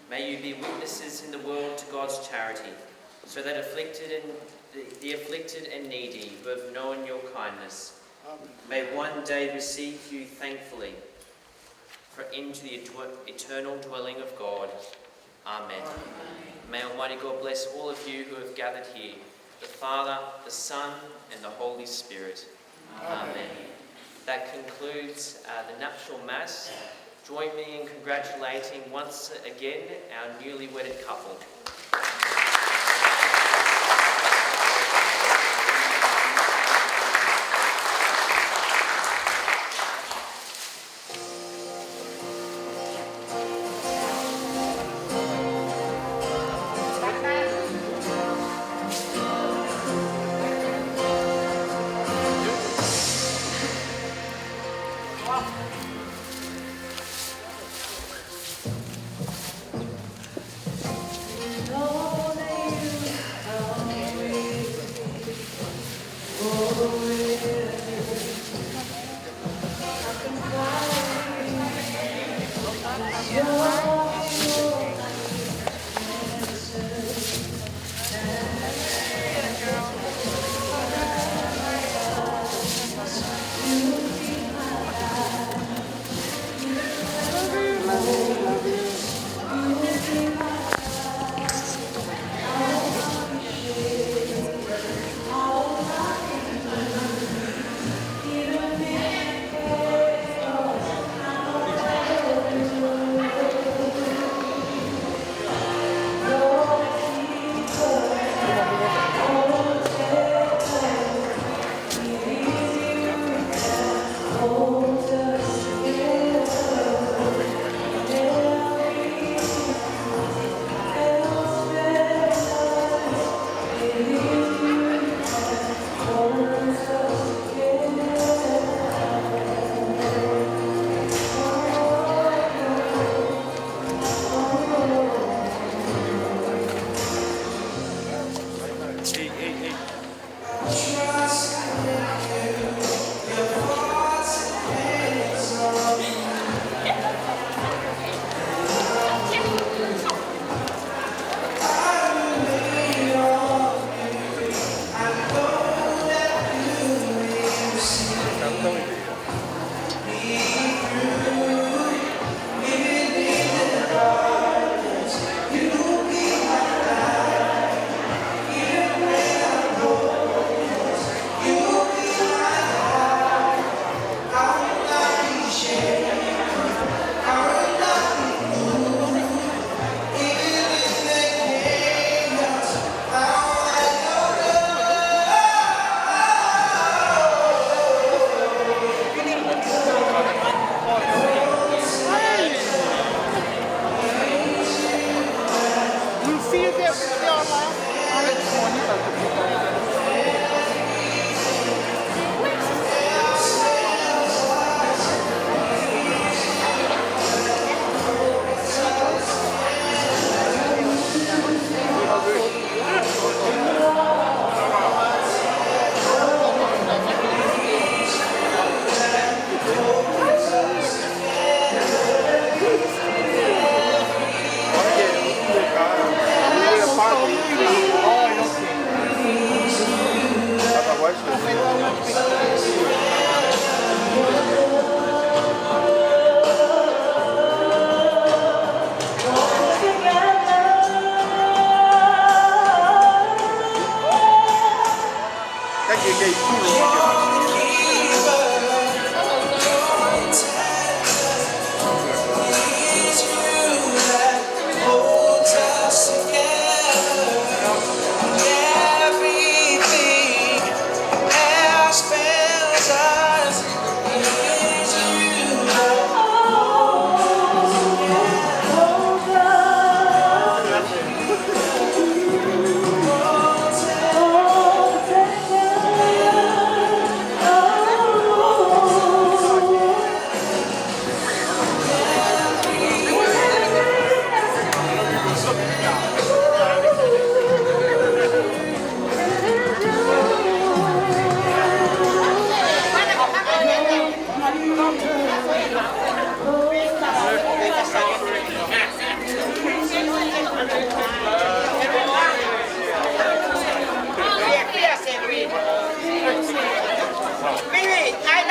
May you be witnesses in the world to God's charity, so that the afflicted and needy who have known your kindness may one day receive you thankfully into the eternal dwelling of God. Amen. May Almighty God bless all of you who have gathered here, the Father, the Son, and the Holy Spirit. Amen. That concludes the nuptial mass. Join me in congratulating once again our newly wedded couple.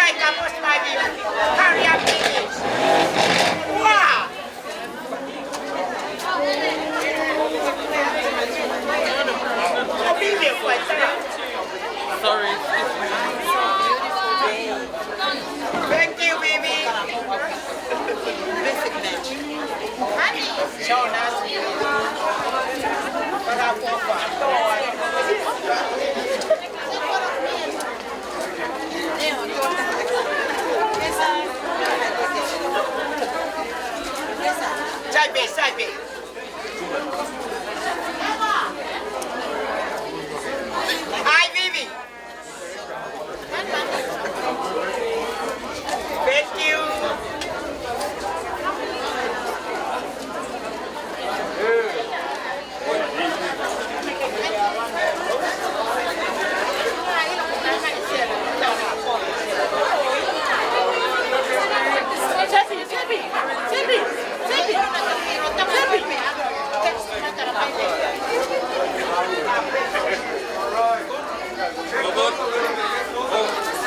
make up with my baby. Hurry up, baby. Wow. Sorry. Thank you, baby. Listen, Mitch. Honey, so nice to you. But I walk by. Side B. Hi, Vivi. Thank you.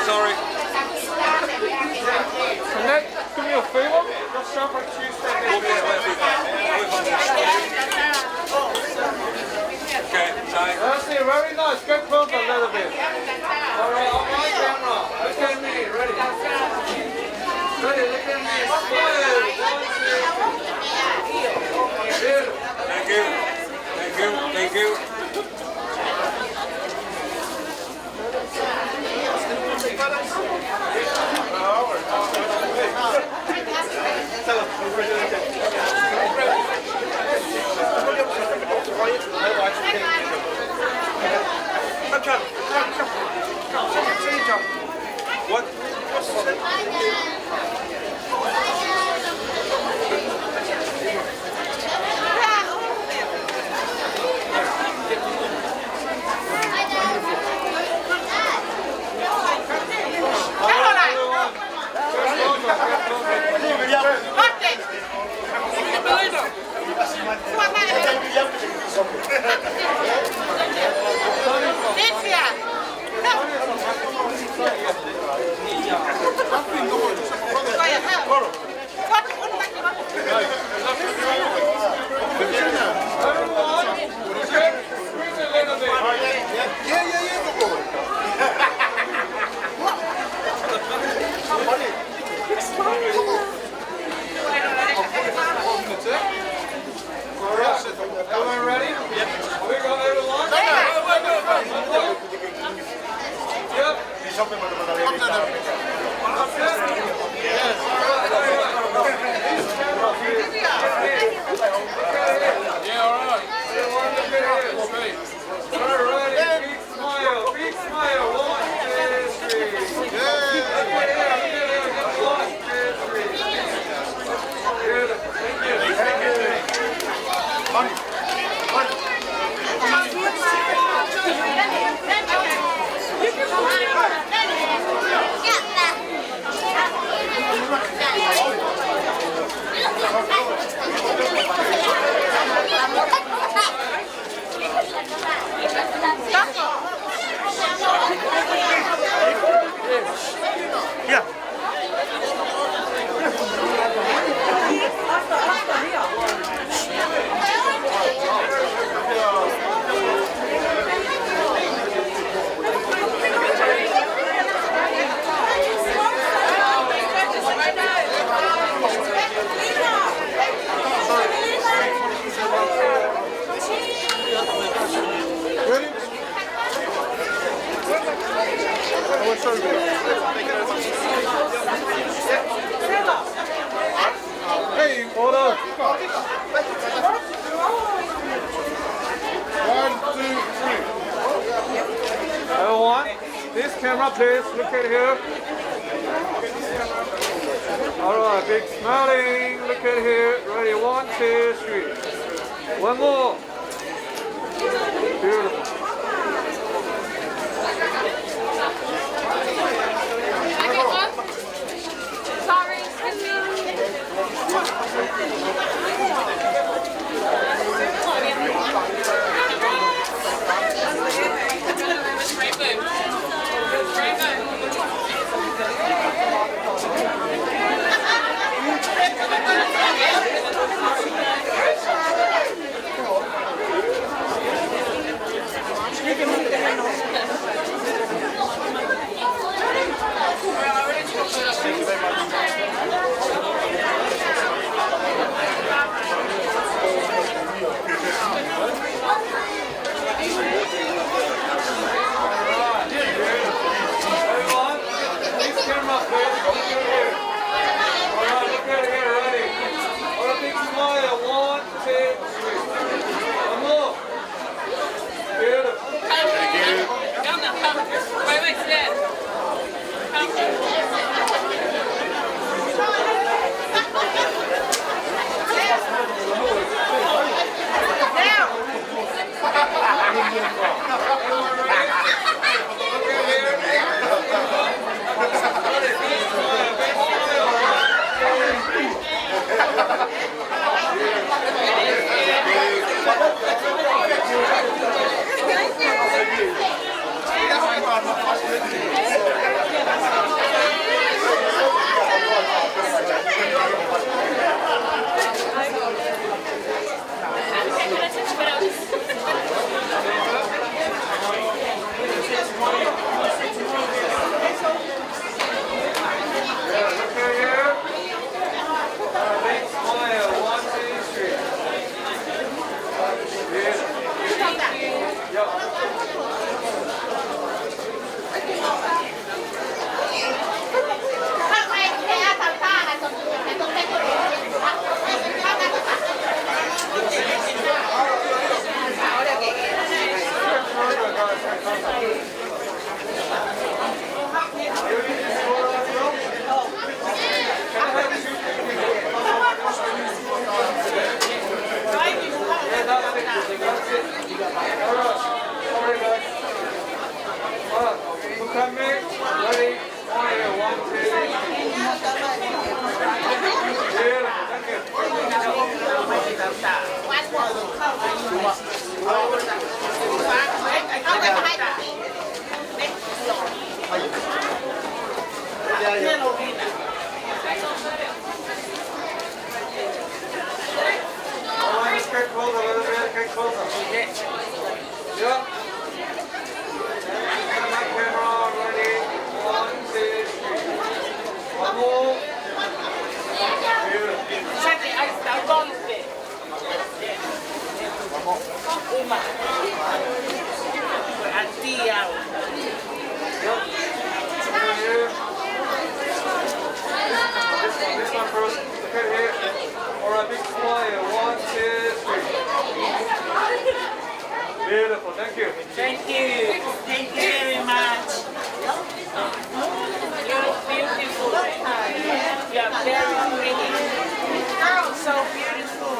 Sorry. Annette, do me a favor. Just stop at Tuesday. Okay, nice. That's it, very nice. Get closer a little bit. Alright, on my camera. Look at me. Ready? Ready, look at me. Smile. Thank you. Thank you. Thank you. What? Everyone ready? Yep. We go everyone? Yep. Yeah, all right. Everyone look at here. Straight. All right, ready? Big smile. Big smile. 1, 2, 3. Look at here. Look at here. 1, 2, 3. Beautiful. Thank you. Thank you. Money. Yeah. Hey, hold on. 1, 2, 3. Everyone, this camera please, look at here. Alright, big smiling, look at here. Ready, 1, 2, 3. One more. Beautiful. Sorry, excuse me. Rainbow. Get closer, a little bit, get closer. Yeah. Camera, ready. 1, 2, 3. One more. Beautiful. Check it, I got it. Uma. Antiao. This one first. Look at here. Alright, big smile. 1, 2, 3. Beautiful. Thank you. Thank you. Thank you very much. You're beautiful. You're very pretty. Oh, so beautiful.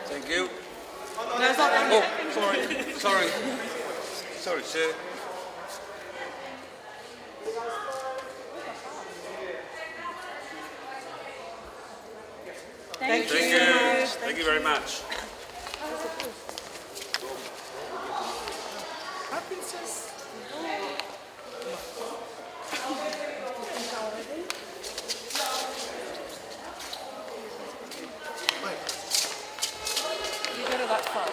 Thank you. No, it's not done yet. Sorry, sir. Thank you. Thank you very much. Hi, princess. You better not fall.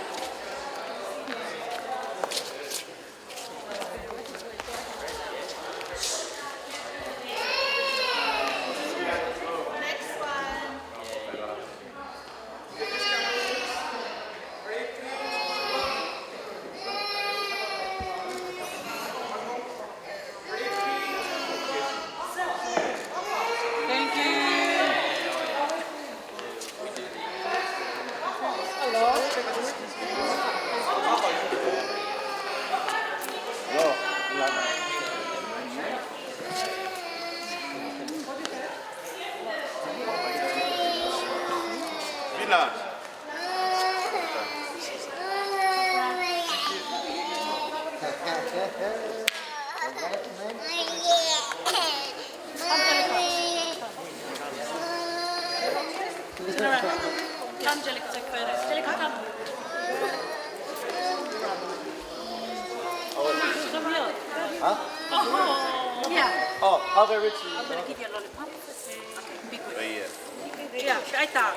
Thank you. Milan. Angelica, take photo. Angelica, come. Come here. Huh? Oh, yeah. Oh, how very rich you I'm going to give you a lollipop. Be good. Yeah. Yeah, right there.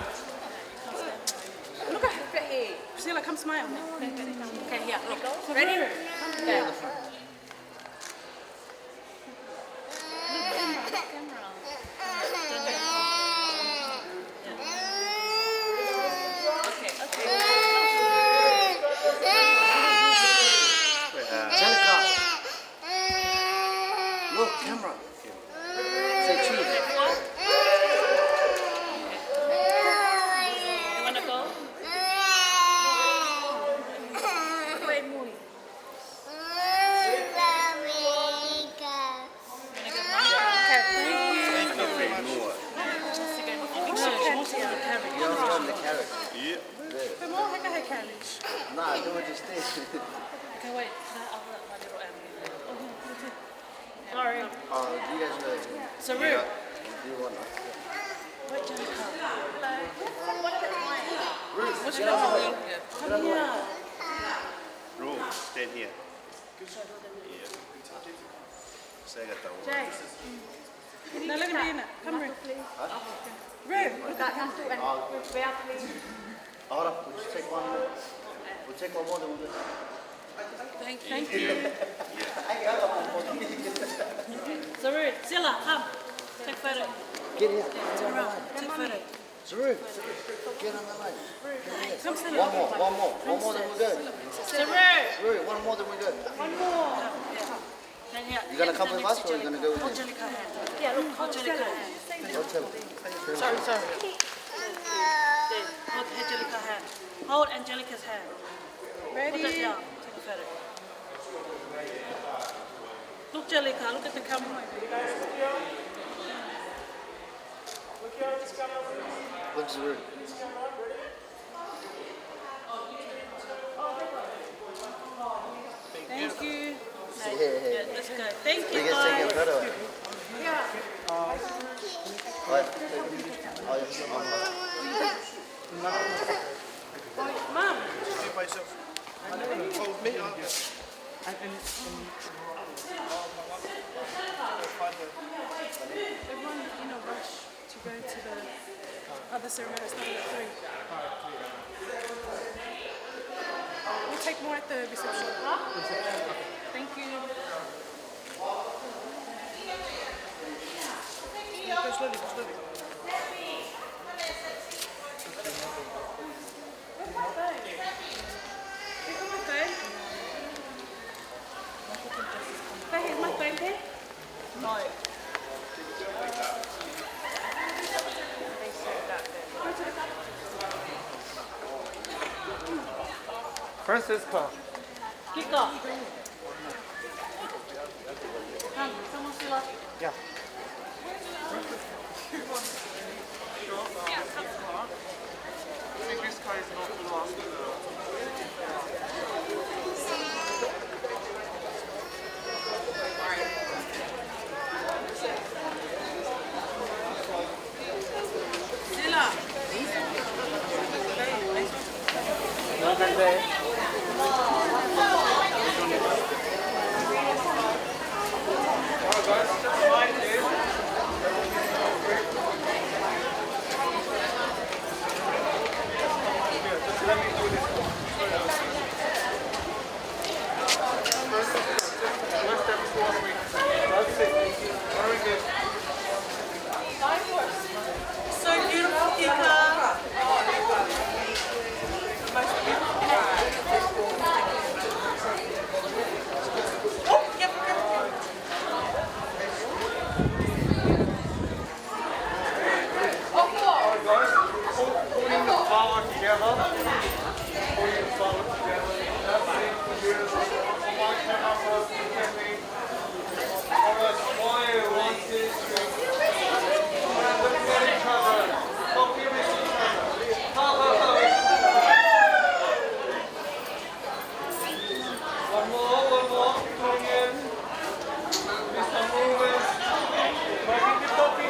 Look at her here. Priscilla, come smile. Okay, here, look. Ready? Yeah. Angelica. Look, camera. Say cheese. You want to go? Wait, Mooney. Nah, do it just this. Okay, wait. Sorry. Do you guys know? So rude. Do you want to? Wait, Jennifer. Hello. Ruth, What's your name? Come here. Room, stand here. Yeah. Saya kata tahu. Jay. Now look at Dina. Come here. Ruth, look at him. Where, please? Hold up, we'll just take one more. We'll take one more, then we'll do it. Thank you. Zarud, Zilla, come. Take photo. Get here. Turn around. Take photo. Zarud, get on the line. Come sit One more, then we're good. Zarud. Zarud, one more, then we're good. One more. Then here. You gonna come with us or you gonna go with Hold him? Jellica hand. Yeah, look, hold Jellica hand. Don't tell him. Sorry. There. Hold Angelica hand. Hold Angelica's hand. Ready? Put that down. Take a photo. Look, Jellica, look at the camera. Look, Zarud. Thank you. Yeah. Yeah, let's go. Thank We you, get taken guys. photo. Yeah. Right. Oh, yes. Mom. Stay by yourself. Oh, me? Everyone in a rush to go to the other ceremony starting at 3. We'll take more at the reception. Thank you. Go slowly, go slowly. Here's my phone here. Francisca. Kick off. Come, someone still up. Yeah. Yeah, come. I think this car is not the last. there. Alright guys, just mind you. Just let me do this. One step forward. That's it. Very good. So beautiful, Kika. Alright guys, putting the flower together. Putting the flower together. That's it. Beautiful. One camera first, look at me. Alright, smile. 1, 2, 3. Alright, look at each other. Copy with each other. Ha ha ha. One more. Going in. Mr. Movers. Copy.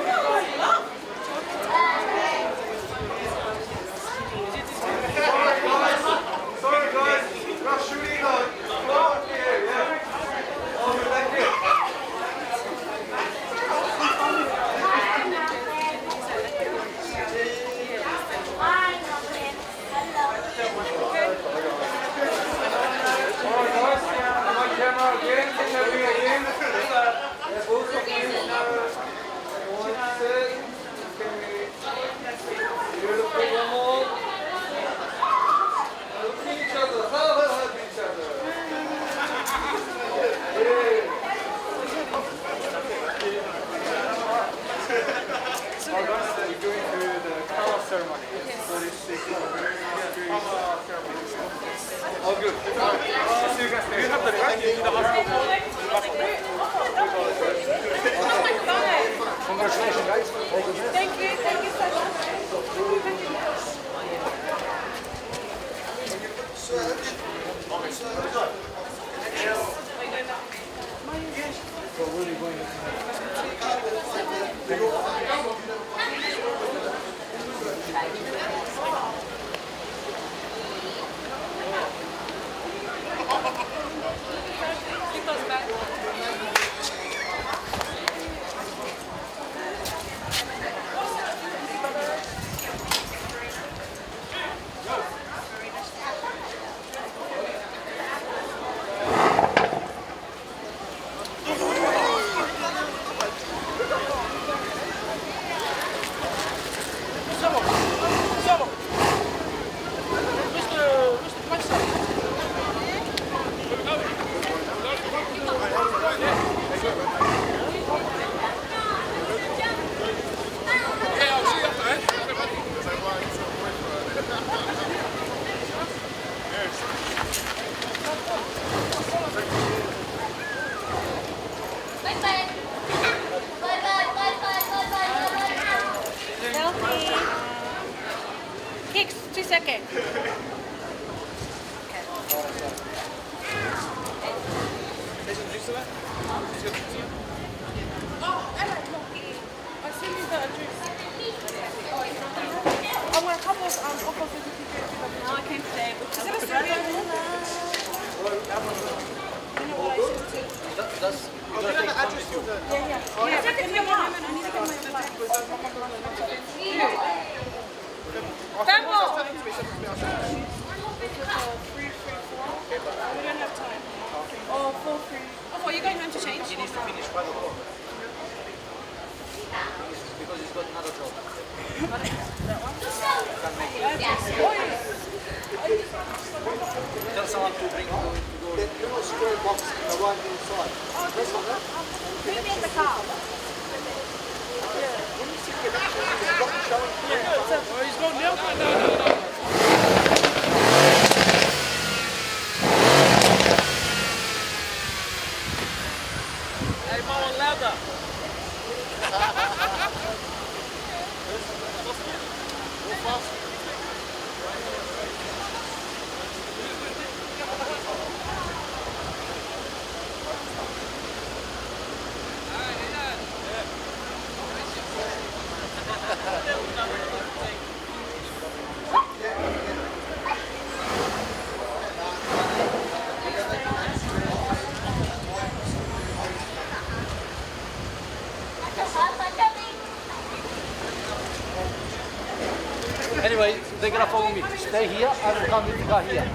Sorry guys, we're shooting on. Go up here, yeah. Over back here. Alright guys, my camera again, tell me again. Yeah, both of you. One set. Beautiful, one more. Look at each other. Hug each other. Alright guys, we're going through the color ceremony. So this is very color ceremony. All good. See you guys later. You have the right to the hospital. Congratulations guys. Thank you so much. Kicks, 2 seconds. Oh, Ella, no. I sent you the address. I'm going to come with opposite No, I came today. Is it a Serbian? You know what I said too? That's the address to the... Yeah. Yeah, but give me one. I need to get my flight. Vamos! We don't have time. Oh, 4-3. Oh, are you going home to change? He needs to finish 5 o'clock. Because he's got another job. That one? Can't make it. Tell someone to bring the little square box in the one inside. Press on that. Put me in the car. When you see the connection, it's got to show. Oh, he's got milk. No. Hey, more leather. Go fast. Yeah. you're going to follow me. Stay here, I will come with the car here.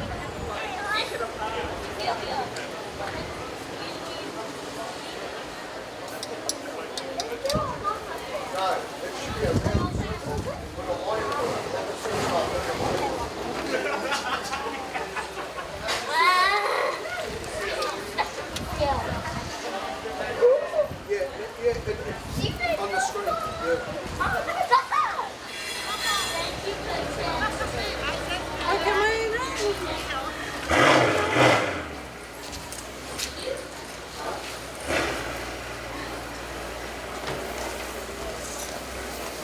On the screen.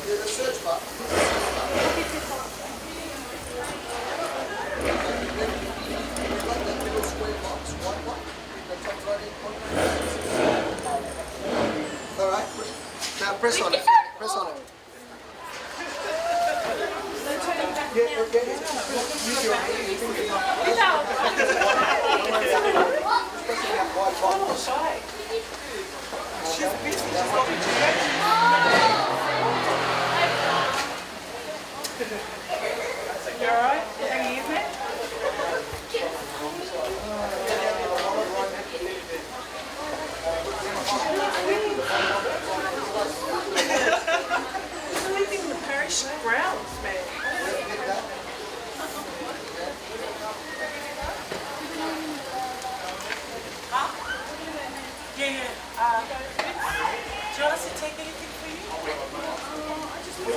The search button. You've got that little square box, white one, in the top right-hand corner. All right. Now press on it. Press on it. Use your hand. Pressing that white box. She's busy. She's talking to You alright? Can you use it? It's leaving the parish grounds, man. Yeah. Do you want us to take anything for you? I just want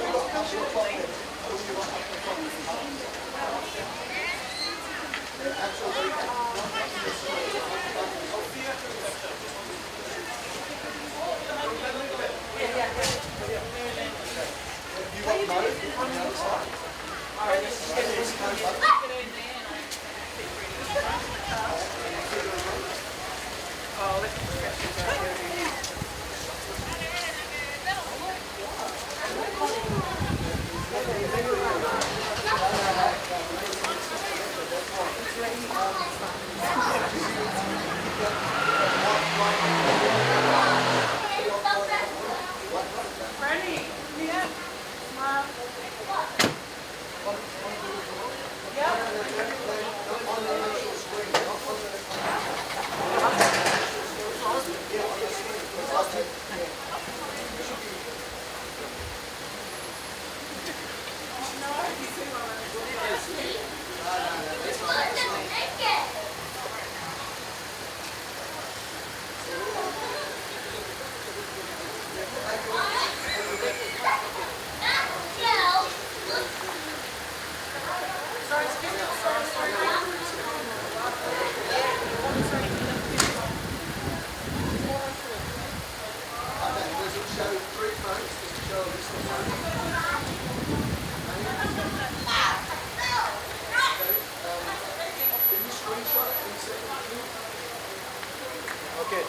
Okay.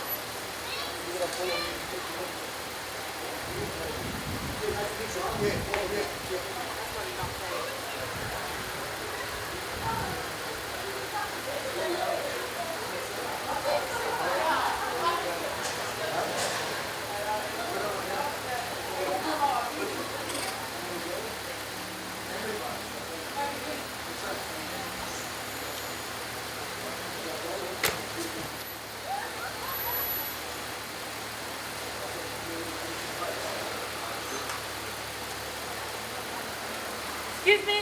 Excuse me?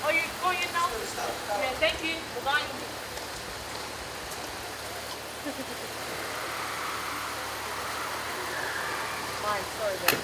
Oh, you're going in now? Yeah, thank you. Bye. Fine, sorry then.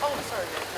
Oh, sorry.